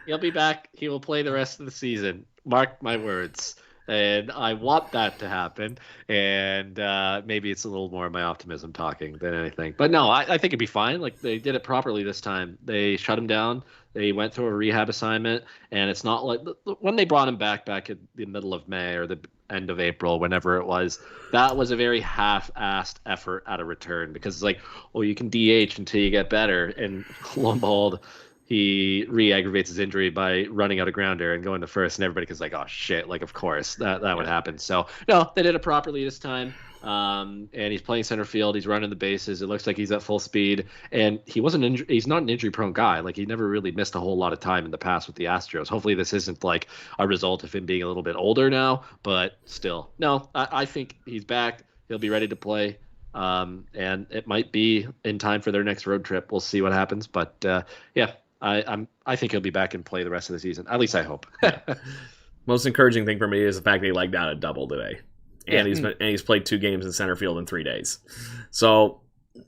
He'll be back. He will play the rest of the season. Mark my words. And I want that to happen. And maybe it's a little more of my optimism talking than anything. But no, I think it'd be fine. Like, they did it properly this time. They shut him down. They went through a rehab assignment. And it's not like when they brought him back in the middle of May or the end of April, whenever it was, that was a very half-assed effort at a return. Because it's like, you can DH until you get better. And lo and behold, he re-aggravates his injury by running out of grounder and going to first, and everybody was like, oh shit, like of course that would happen. So no, they did it properly this time. And he's playing center field, he's running the bases, it looks like he's at full speed, and he's not an injury prone guy. Like, he never really missed a whole lot of time in the past with the Astros. Hopefully this isn't like a result of him being a little bit older now, but still, no, I think he's back, he'll be ready to play. And it might be in time for their next road trip. We'll see what happens, but yeah, I think he'll be back and play the rest of the season. At least I hope. Most encouraging thing for me is the fact that he legged out a double today, and he's played 2 games in center field in 3 days. So,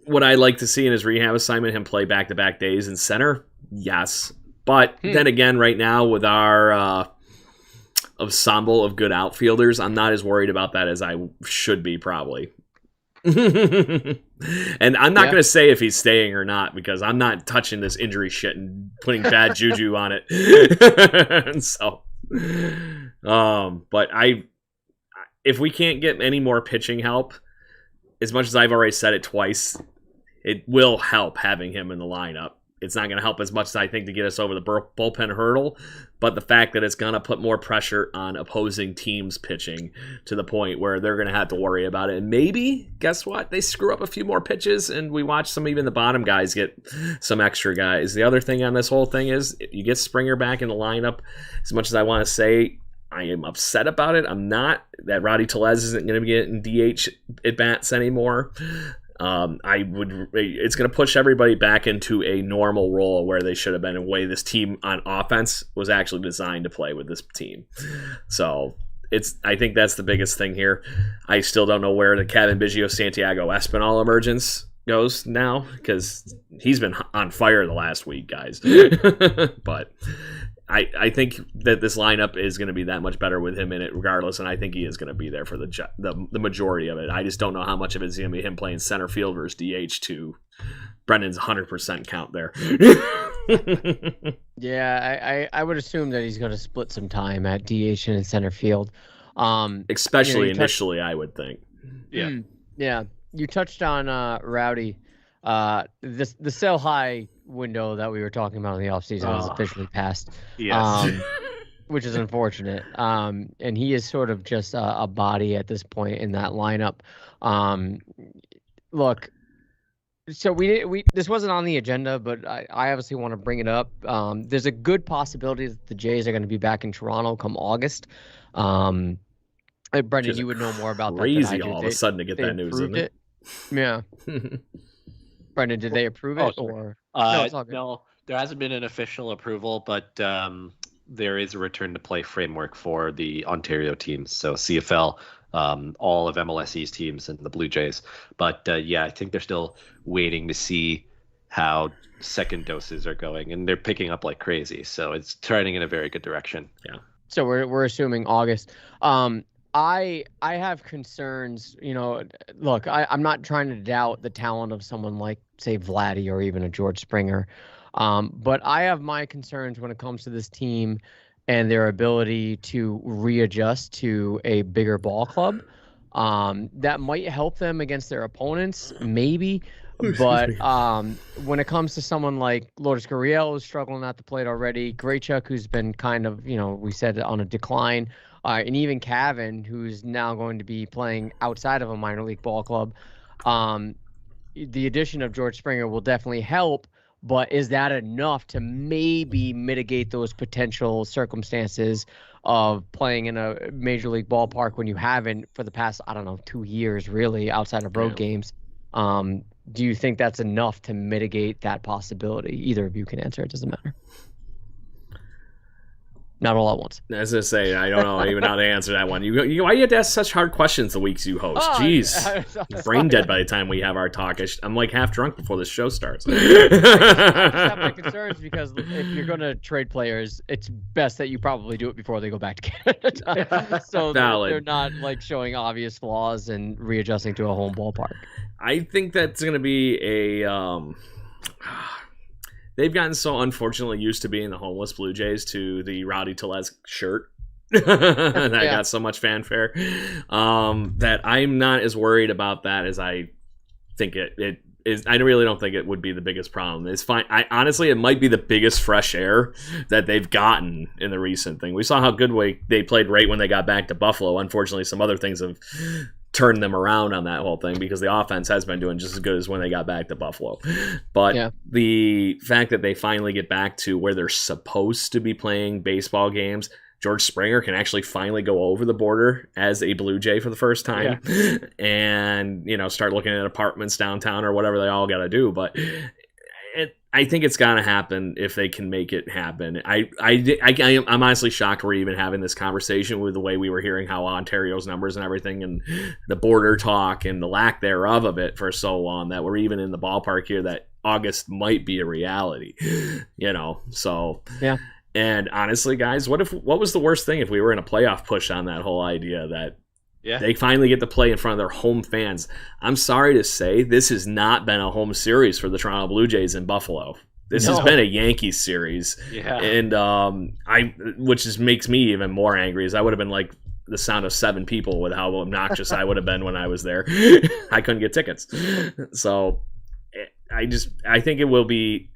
would I like to see in his rehab assignment him play back-to-back days in center? Yes, but then again, right now with our ensemble of good outfielders, I'm not as worried about that as I should be probably. And I'm not going to say if he's staying or not, because I'm not touching this injury shit and putting bad juju on it. And so, but if we can't get any more pitching help, as much as I've already said it twice, it will help having him in the lineup. It's not going to help as much as I think to get us over the bullpen hurdle, but the fact that it's going to put more pressure on opposing teams pitching to the point where they're going to have to worry about it. And maybe, guess what? They screw up a few more pitches and we watch even the bottom guys get some extra guys. The other thing on this whole thing is if you get Springer back in the lineup, as much as I want to say I am upset about it, I'm not. That Rowdy Tellez isn't going to be getting DH at-bats anymore. It's going to push everybody back into a normal role where they should have been, in a way this team on offense was actually designed to play with this team. So I think that's the biggest thing here. I still don't know where the Kevin Biggio Santiago Espinal emergence goes now, because he's been on fire the last week, guys. But I think that this lineup is going to be that much better with him in it regardless, and I think he is going to be there for the majority of it. I just don't know how much of it is going to be him playing center field versus DH to Brendan's 100% count there. Yeah, I would assume that he's going to split some time at DH and in center field. Especially initially, I would think. Yeah. Yeah. You touched on Rowdy. The sell high window that we were talking about in the offseason has officially passed. Yes. Which is unfortunate. And he is sort of just a body at this point in that lineup. Look, so we this wasn't on the agenda, but I obviously want to bring it up. There's a good possibility that the Jays are going to be back in Toronto come August. Brendan, you would know more about that. Crazy all of a sudden to get that news, isn't it? Yeah. Brendan, did they approve it or? No, there hasn't been an official approval, but there is a return to play framework for the Ontario teams. So CFL, all of MLSE's teams and the Blue Jays. But I think they're still waiting to see how second doses are going, and they're picking up like crazy. So it's turning in a very good direction. Yeah. So we're assuming August. I have concerns, look, I'm not trying to doubt the talent of someone like, say, Vladdy or even a George Springer. But I have my concerns when it comes to this team and their ability to readjust to a bigger ball club. That might help them against their opponents, maybe. But when it comes to someone like Lourdes Gurriel, who's struggling at the plate already, Graychuk, who's been kind of, we said on a decline, and even Cavan, who's now going to be playing outside of a minor league ball club, the addition of George Springer will definitely help. But is that enough to maybe mitigate those potential circumstances of playing in a major league ballpark when you haven't for the past, 2 years, really, outside of road games? Do you think that's enough to mitigate that possibility? Either of you can answer. It doesn't matter. Not all at once. As I say, I don't know even how to answer that one. Why you have to ask such hard questions the weeks you host? Jeez. Brain dead by the time we have our talk. I'm like half drunk before the show starts. I just have my concerns because if you're going to trade players, it's best that you probably do it before they go back to Canada. So they're not like showing obvious flaws and readjusting to a home ballpark. I think that's going to be a... They've gotten so unfortunately used to being the homeless Blue Jays to the Rowdy Tellez shirt that got so much fanfare that I'm not as worried about that as I think it is. I really don't think it would be the biggest problem. It's fine. Honestly, it might be the biggest fresh air that they've gotten in the recent thing. We saw how good they played right when they got back to Buffalo. Unfortunately, some other things have turned them around on that whole thing because the offense has been doing just as good as when they got back to Buffalo. But the fact that they finally get back to where they're supposed to be playing baseball games, George Springer can actually finally go over the border as a Blue Jay for the first time and, start looking at apartments downtown or whatever they all got to do. But I think it's got to happen if they can make it happen. I'm honestly shocked we're even having this conversation with the way we were hearing how Ontario's numbers and everything and the border talk and the lack thereof of it for so long that we're even in the ballpark here that August might be a reality, so yeah. And honestly, guys, what was the worst thing if we were in a playoff push on that whole idea that they finally get to play in front of their home fans? I'm sorry to say, this has not been a home series for the Toronto Blue Jays in Buffalo. This has been a Yankees series, and which makes me even more angry. As I would have been like, the sound of 7 people with how obnoxious I would have been when I was there. I couldn't get tickets. So I think it will be,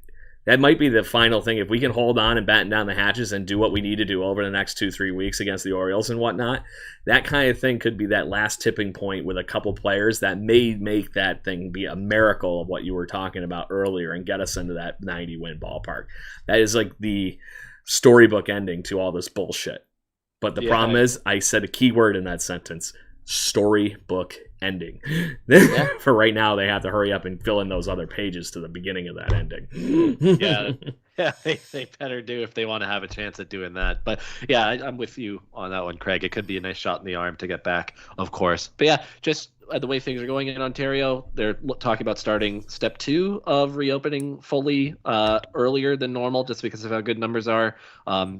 that might be the final thing. If we can hold on and batten down the hatches and do what we need to do over the next 2-3 weeks against the Orioles and whatnot, that kind of thing could be that last tipping point with a couple players that may make that thing be a miracle of what you were talking about earlier and get us into that 90-win ballpark. That is like the storybook ending to all this bullshit. But the problem is, I said a key word in that sentence: storybook ending. For right now, they have to hurry up and fill in those other pages to the beginning of that ending. Yeah, they better do if they want to have a chance at doing that. But yeah, I'm with you on that one, Craig. It could be a nice shot in the arm to get back, of course. But yeah, just the way things are going in Ontario, they're talking about starting step 2 of reopening fully earlier than normal, just because of how good numbers are.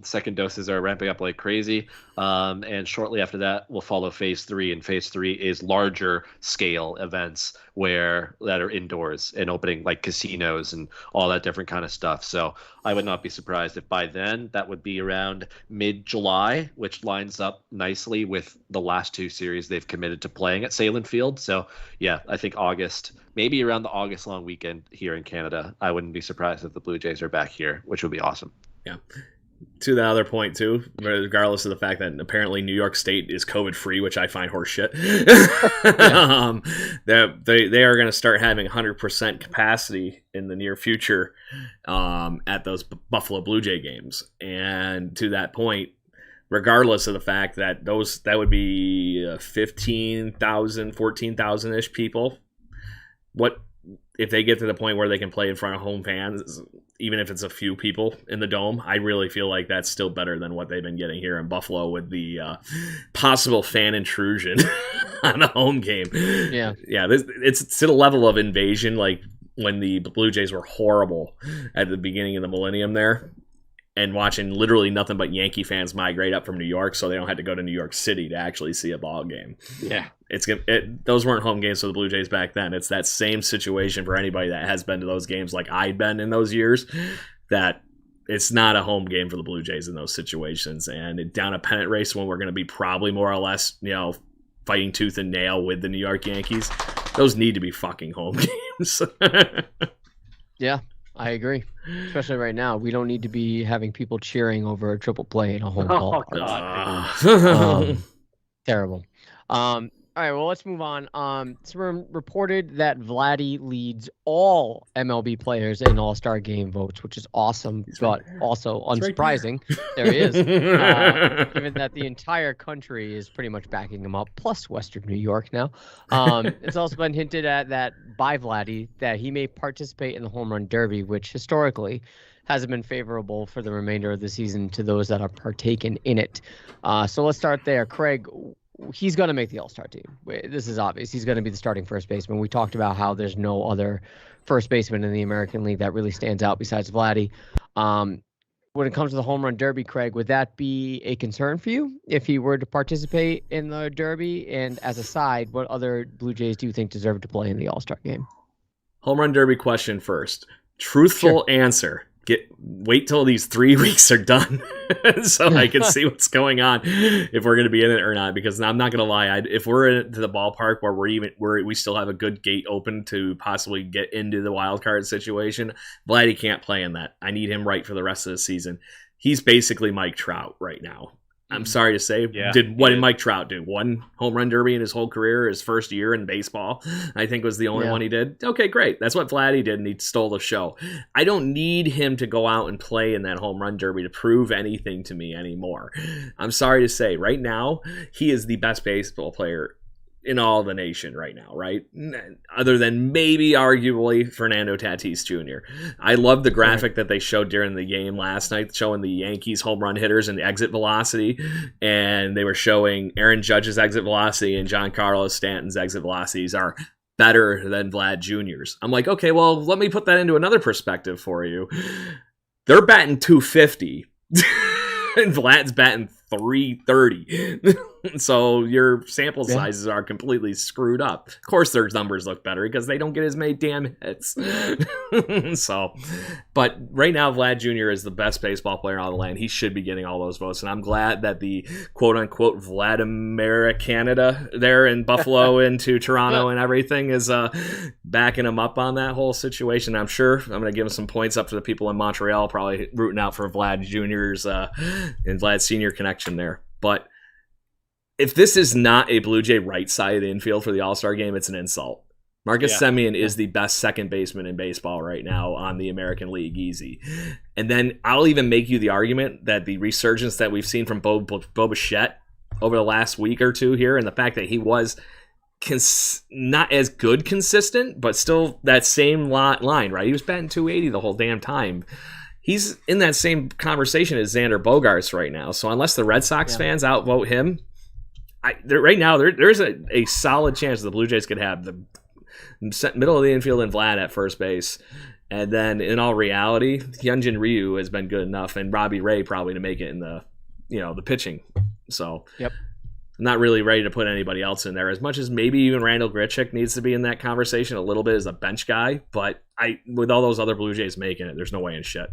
Second doses are ramping up like crazy. And shortly after that, we'll follow phase 3. And phase 3 is larger scale events that are indoors and opening, like casinos and all that different kind of stuff. So I would not be surprised if by then that would be around mid-July, which lines up nicely with the last 2 series they've committed to playing at Salem Field. So yeah, I think August, maybe around the August long weekend here in Canada, I wouldn't be surprised if the Blue Jays are back here, which would be awesome. Yeah. To the other point too, regardless of the fact that apparently New York State is COVID free, which I find horseshit. They are going to start having 100% capacity in the near future at those Buffalo Blue Jay games, and to that point, regardless of the fact that that would be 15,000, 14,000 ish people. What if they get to the point where they can play in front of home fans, even if it's a few people in the dome? I really feel like that's still better than what they've been getting here in Buffalo with the possible fan intrusion on a home game. Yeah, it's to the level of invasion, like when the Blue Jays were horrible at the beginning of the millennium there, and watching literally nothing but Yankee fans migrate up from New York so they don't have to go to New York City to actually see a ball game. Yeah. Those weren't home games for the Blue Jays back then. It's that same situation for anybody that has been to those games like I'd been in those years, that it's not a home game for the Blue Jays in those situations. And down a pennant race when we're going to be probably more or less, fighting tooth and nail with the New York Yankees, those need to be fucking home games. Yeah. I agree. Especially right now, we don't need to be having people cheering over a triple play in a home ball. Terrible. All right, well, let's move on. It's reported that Vladdy leads all MLB players in All-Star Game votes, which is awesome, but also unsurprising. Right there he is. Given that the entire country is pretty much backing him up, plus Western New York now. It's also been hinted at that by Vladdy that he may participate in the Home Run Derby, which historically hasn't been favorable for the remainder of the season to those that are partaken in it. So let's start there. Craig, he's going to make the All-Star team. This is obvious. He's going to be the starting first baseman. We talked about how there's no other first baseman in the American League that really stands out besides Vladdy. When it comes to the Home Run Derby, Craig, would that be a concern for you if he were to participate in the Derby? And as a side, what other Blue Jays do you think deserve to play in the All-Star game? Home Run Derby question first. Truthful answer. Wait till these 3 weeks are done so I can see what's going on, if we're going to be in it or not. Because I'm not going to lie, if we're into the ballpark where we still have a good gate open to possibly get into the wild card situation, Vladdy can't play in that. I need him right for the rest of the season. He's basically Mike Trout right now. I'm sorry to say. Yeah, did Mike Trout do? One home run derby in his whole career, his first year in baseball, I think was the only one he did. Okay, great. That's what Vladdy did, and he stole the show. I don't need him to go out and play in that home run derby to prove anything to me anymore. I'm sorry to say, right now, he is the best baseball player in all the nation right now, right? Other than maybe arguably Fernando Tatis Jr. I love the graphic that they showed during the game last night, showing the Yankees home run hitters and exit velocity, and they were showing Aaron Judge's exit velocity and Giancarlo Stanton's exit velocities are better than Vlad Jr.'s. I'm like, okay, well, let me put that into another perspective for you. They're batting 250, and Vlad's batting 330. So your sample sizes are completely screwed up. Of course, their numbers look better because they don't get as many damn hits. So, but right now, Vlad Jr. is the best baseball player on the land. He should be getting all those votes, and I'm glad that the quote-unquote Vladimir Canada there in Buffalo into Toronto and everything is backing him up on that whole situation. I'm sure I'm going to give him some points up to the people in Montreal, probably rooting out for Vlad Jr.'s and Vlad Sr. connection there. But if this is not a Blue Jay right side of the infield for the All-Star game, it's an insult. Marcus Semien is the best second baseman in baseball right now on the American League, easy. And then I'll even make you the argument that the resurgence that we've seen from Bo Bichette over the last week or two here, and the fact that he was not as good consistent, but still that same line, right? He was batting 280 the whole damn time. He's in that same conversation as Xander Bogaerts right now. So unless the Red Sox fans outvote him, right now there's a solid chance the Blue Jays could have the middle of the infield and Vlad at first base. And then in all reality, Hyunjin Ryu has been good enough, and Robbie Ray probably to make it in the pitching. So I'm not really ready to put anybody else in there, as much as maybe even Randall Grichuk needs to be in that conversation a little bit as a bench guy. But with all those other Blue Jays making it, there's no way in shit.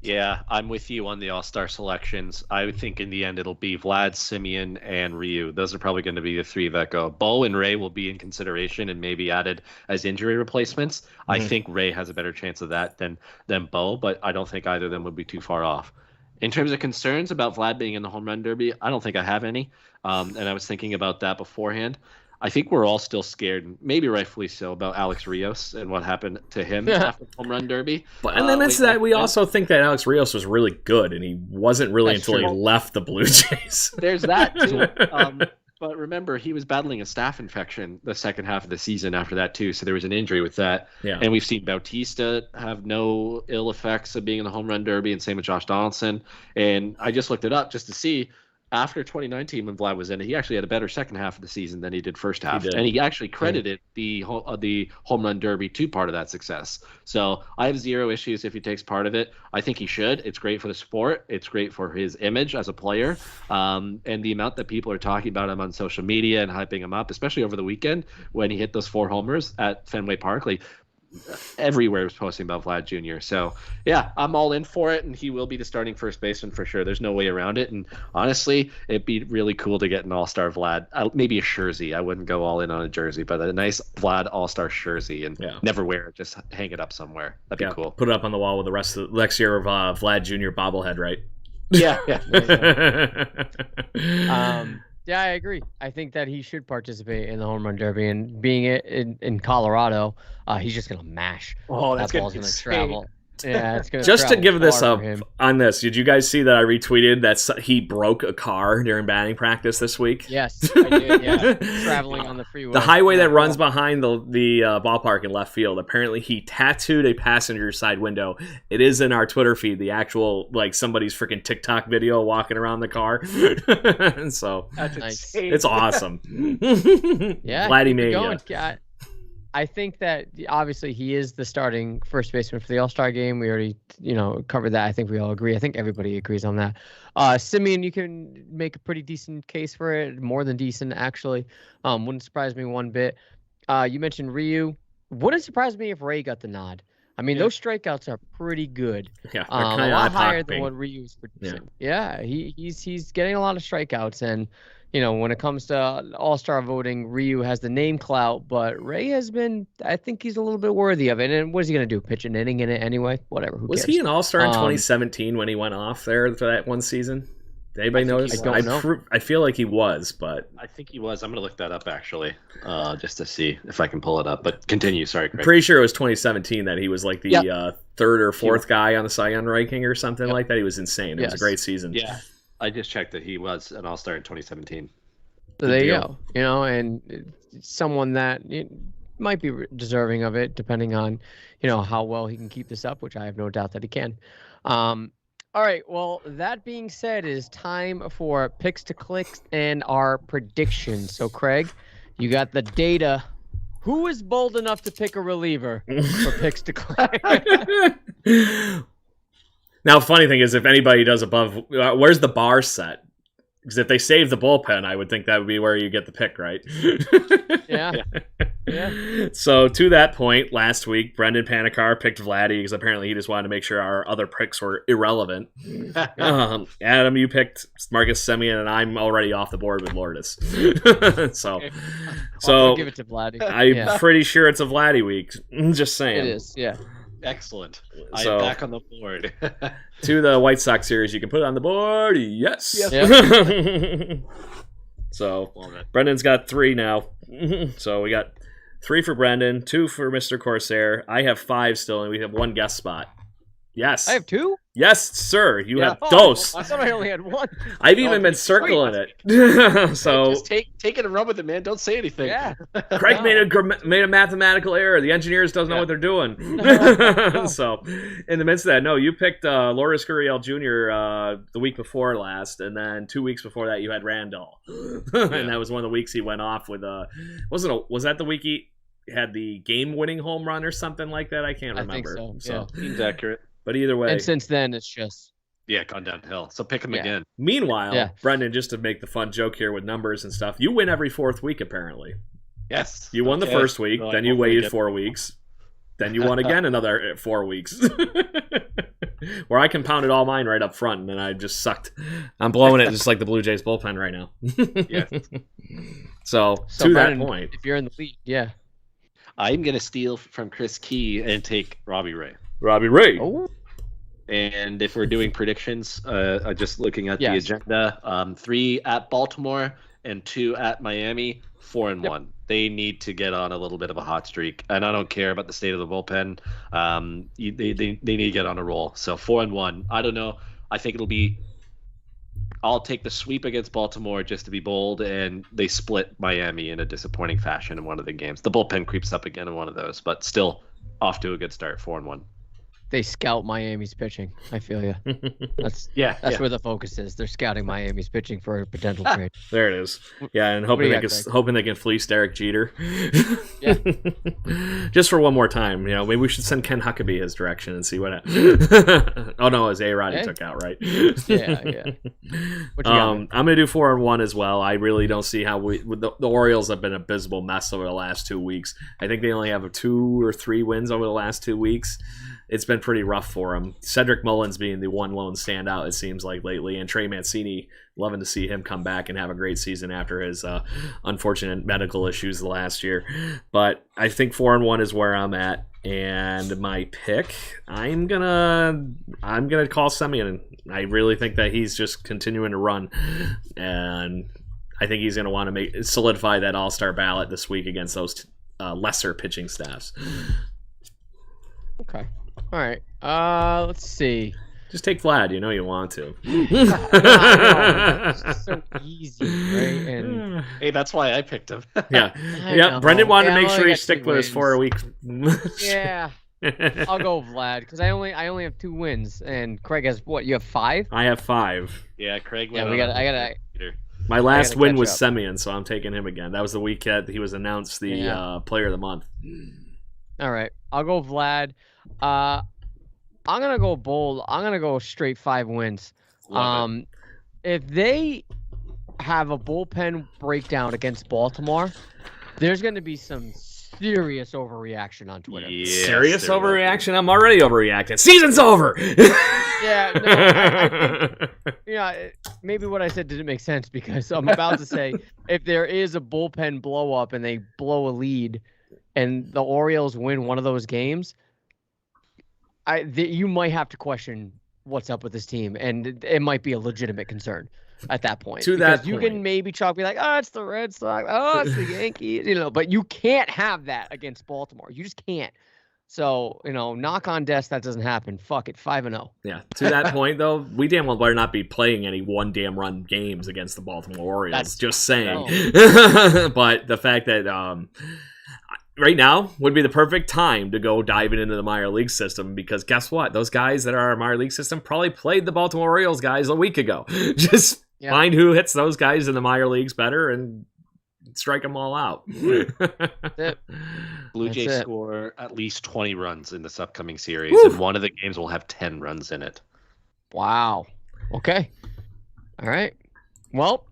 Yeah, I'm with you on the All-Star selections. I think in the end it'll be Vlad, Semien, and Ryu. Those are probably going to be the three that go. Bo and Ray will be in consideration and maybe added as injury replacements. I think Ray has a better chance of that than Bo, but I don't think either of them would be too far off. In terms of concerns about Vlad being in the home run derby, I don't think I have any. And I was thinking about that beforehand. I think we're all still scared, maybe rightfully so, about Alex Rios and what happened to him after the home run derby. But and then it's that we also think that Alex Rios was really good, and he wasn't really until he left the Blue Jays. There's that too. But remember, he was battling a staph infection the second half of the season after that too, so there was an injury with that. Yeah. And we've seen Bautista have no ill effects of being in the home run derby, and same with Josh Donaldson. And I just looked it up just to see. After 2019, when Vlad was in it, he actually had a better second half of the season than he did first half. And he actually credited the home run derby to part of that success. So I have zero issues if he takes part of it. I think he should. It's great for the sport. It's great for his image as a player. And the amount that people are talking about him on social media and hyping him up, especially over the weekend when he hit those 4 homers at Fenway Park, like everywhere was posting about Vlad Jr. So yeah, I'm all in for it, and he will be the starting first baseman for sure. There's no way around it. And honestly, it'd be really cool to get an all-star Vlad, maybe a jersey. I wouldn't go all in on a jersey, but a nice Vlad all-star jersey, and never wear it, just hang it up somewhere. That'd be cool. Put it up on the wall with the rest of the next year of Vlad Jr. bobblehead, right? Yeah. Yeah, I agree. I think that he should participate in the home run derby, and being in Colorado, he's just gonna mash. Oh, that ball's gonna travel. Yeah, it's gonna just to give this up him. on this. Did you guys see that I retweeted that he broke a car during batting practice this week? Yes, I did. Yeah, traveling on the freeway, the highway that runs behind the ballpark in left field. Apparently, he tattooed a passenger side window. It is in our Twitter feed. The actual somebody's freaking TikTok video walking around the car. So that's nice. It's awesome. Yeah, glad he made it. I think that obviously he is the starting first baseman for the All-Star game. We already, covered that. I think we all agree. I think everybody agrees on that. Semien, you can make a pretty decent case for it, more than decent actually. Wouldn't surprise me one bit. You mentioned Ryu. Wouldn't surprise me if Ray got the nod. I mean, those strikeouts are pretty good. Yeah, a lot higher than what Ryu's producing. Yeah, he's getting a lot of strikeouts, and when it comes to all-star voting, Ryu has the name clout, but Ray has been, I think he's a little bit worthy of it. And what is he going to do? Pitch an inning in it anyway? Whatever. Who cares? Was he an all-star in 2017 when he went off there for that one season? Did anybody notice? I don't know. I feel like he was, but I think he was. I'm going to look that up actually, just to see if I can pull it up. But continue. Sorry, Craig. I'm pretty sure it was 2017 that he was like the third or fourth guy on the Cy Young ranking or something like that. He was insane. It was a great season. Yeah, I just checked that he was an all-star in 2017. So there you go. And someone that might be deserving of it, depending on, how well he can keep this up, which I have no doubt that he can. All right. Well, that being said, it is time for picks to clicks and our predictions. So, Craig, you got the data. Who is bold enough to pick a reliever for picks to click? Now, funny thing is, if anybody does above, where's the bar set? Because if they save the bullpen, I would think that would be where you get the pick, right? Yeah. Yeah. So to that point, last week, Brendan Panikar picked Vladdy because apparently he just wanted to make sure our other picks were irrelevant. Adam, you picked Marcus Semien, and I'm already off the board with Lourdes. so I'll give it to Vladdy. I'm pretty sure it's a Vladdy week. Just saying. It is, yeah. Excellent. So, I'm back on the board. To the White Sox series, you can put it on the board. Yes. Yep. So Brendan's got 3 now. So we got 3 for Brendan, 2 for Mr. Corsair. I have 5 still, and we have 1 guest spot. Yes. I have 2? Yes, sir. You have dos. I thought I only had 1. I've even been circling it. So just take it and run with it, man. Don't say anything. Yeah. Craig made a mathematical error. The engineers don't know what they're doing. So, in the midst of that, no, you picked Lourdes Gurriel Jr. The week before last, and then 2 weeks before that, you had Randall, and that was one of the weeks he went off with. Was that the week he had the game-winning home run or something like that? I can't remember. I think so. Yeah. Seems accurate. But either way, and since then, it's just gone downhill. So pick him again. Meanwhile, Brendan, just to make the fun joke here with numbers and stuff, you win every 4th week apparently. Yes. You won the first week, then you waited 4 weeks, then you won again another 4 weeks. Where I compounded all mine right up front, and then I just sucked. I'm blowing it just like the Blue Jays bullpen right now. Yes. So to Brendan, that point, if you're in the lead, I'm gonna steal from Chris Key and take Robbie Ray. Robbie Ray. Oh. And if we're doing predictions, just looking at the agenda, 3 at Baltimore and 2 at Miami, 4-1. They need to get on a little bit of a hot streak, and I don't care about the state of the bullpen. They need to get on a roll. So 4-1. I don't know. I think I'll take the sweep against Baltimore just to be bold, and they split Miami in a disappointing fashion in one of the games. The bullpen creeps up again in one of those, but still off to a good start, 4-1. They scout Miami's pitching. I feel you. That's where the focus is. They're scouting Miami's pitching for a potential trade. There it is. Yeah, and hoping they can fleece Derek Jeter. Yeah. Just for one more time, maybe we should send Ken Huckabee his direction and see what happens. Oh no, it was A-Rod he took out, right? Yeah. I'm gonna do 4-1 as well. I really don't see how the Orioles have been an abysmal mess over the last 2 weeks. I think they only have 2 or 3 wins over the last 2 weeks. It's been pretty rough for him. Cedric Mullins being the one lone standout, it seems like, lately. And Trey Mancini, loving to see him come back and have a great season after his unfortunate medical issues last year. But I think 4-1 is where I'm at. And my pick, I'm gonna call Semien. I really think that he's just continuing to run. And I think he's gonna want to solidify that all-star ballot this week against those lesser pitching staffs. Okay. All right. Let's see. Just take Vlad. You want to. It's so easy, right? And hey, that's why I picked him. Yeah. Brendan wanted to make sure he stick with us for a week. Yeah. I'll go Vlad because I only have 2 wins, and Craig has what? You have 5? I have 5. Yeah, Craig. I gotta. My last win was Semien, so I'm taking him again. That was the week that he was announced the Player of the Month. All right, I'll go Vlad. I'm gonna go bold. I'm gonna go straight 5 wins. If they have a bullpen breakdown against Baltimore, there's gonna be some serious overreaction on Twitter. Yes, serious overreaction? I'm already overreacting. Season's over. Yeah, no, I think, maybe what I said didn't make sense because I'm about to say if there is a bullpen blow up and they blow a lead and the Orioles win one of those games, you might have to question what's up with this team, and it might be a legitimate concern at that point. Because you can maybe be like, oh, it's the Red Sox, oh, it's the Yankees, but you can't have that against Baltimore. You just can't. So, knock on desk, that doesn't happen. Fuck it, 5-0. Yeah. To that point, though, we damn well better not be playing any one damn run games against the Baltimore Orioles. That's just saying. But the fact that right now would be the perfect time to go diving into the minor league system because guess what? Those guys that are our minor league system probably played the Baltimore Orioles guys a week ago. Just find who hits those guys in the minor leagues better and strike them all out. Blue Jays score at least 20 runs in this upcoming series, and one of the games will have 10 runs in it. Wow. Okay. All right. Well,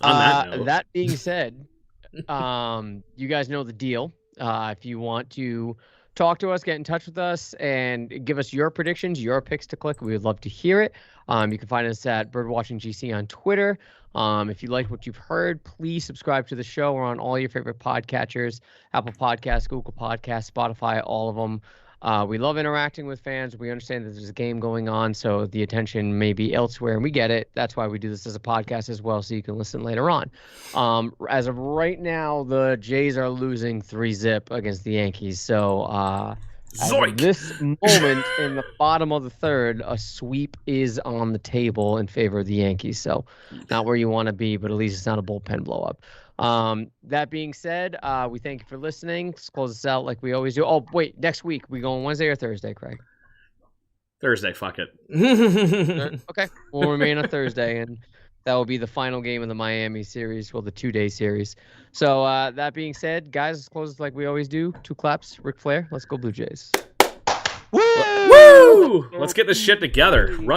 On that note. that being said, you guys know the deal. If you want to talk to us, get in touch with us, and give us your predictions, your picks to click, we would love to hear it. You can find us at BirdwatchingGC on Twitter. If you like what you've heard, please subscribe to the show. We're on all your favorite podcatchers, Apple Podcasts, Google Podcasts, Spotify, all of them. We love interacting with fans. We understand that there's a game going on, so the attention may be elsewhere, and we get it. That's why we do this as a podcast as well, so you can listen later on. As of right now, the Jays are losing 3-0 against the Yankees. So as of this moment in the bottom of the third, a sweep is on the table in favor of the Yankees. So not where you want to be, but at least it's not a bullpen blow up. That being said, we thank you for listening. Let's close this out like we always do. Oh, wait, next week, we go on Wednesday or Thursday, Craig? Thursday, fuck it. Okay, we'll remain on Thursday, and that will be the final game of the Miami series, well, the 2-day series. So that being said, guys, let's close this like we always do. 2 claps, Ric Flair. Let's go Blue Jays. Woo! Let's get this shit together. Run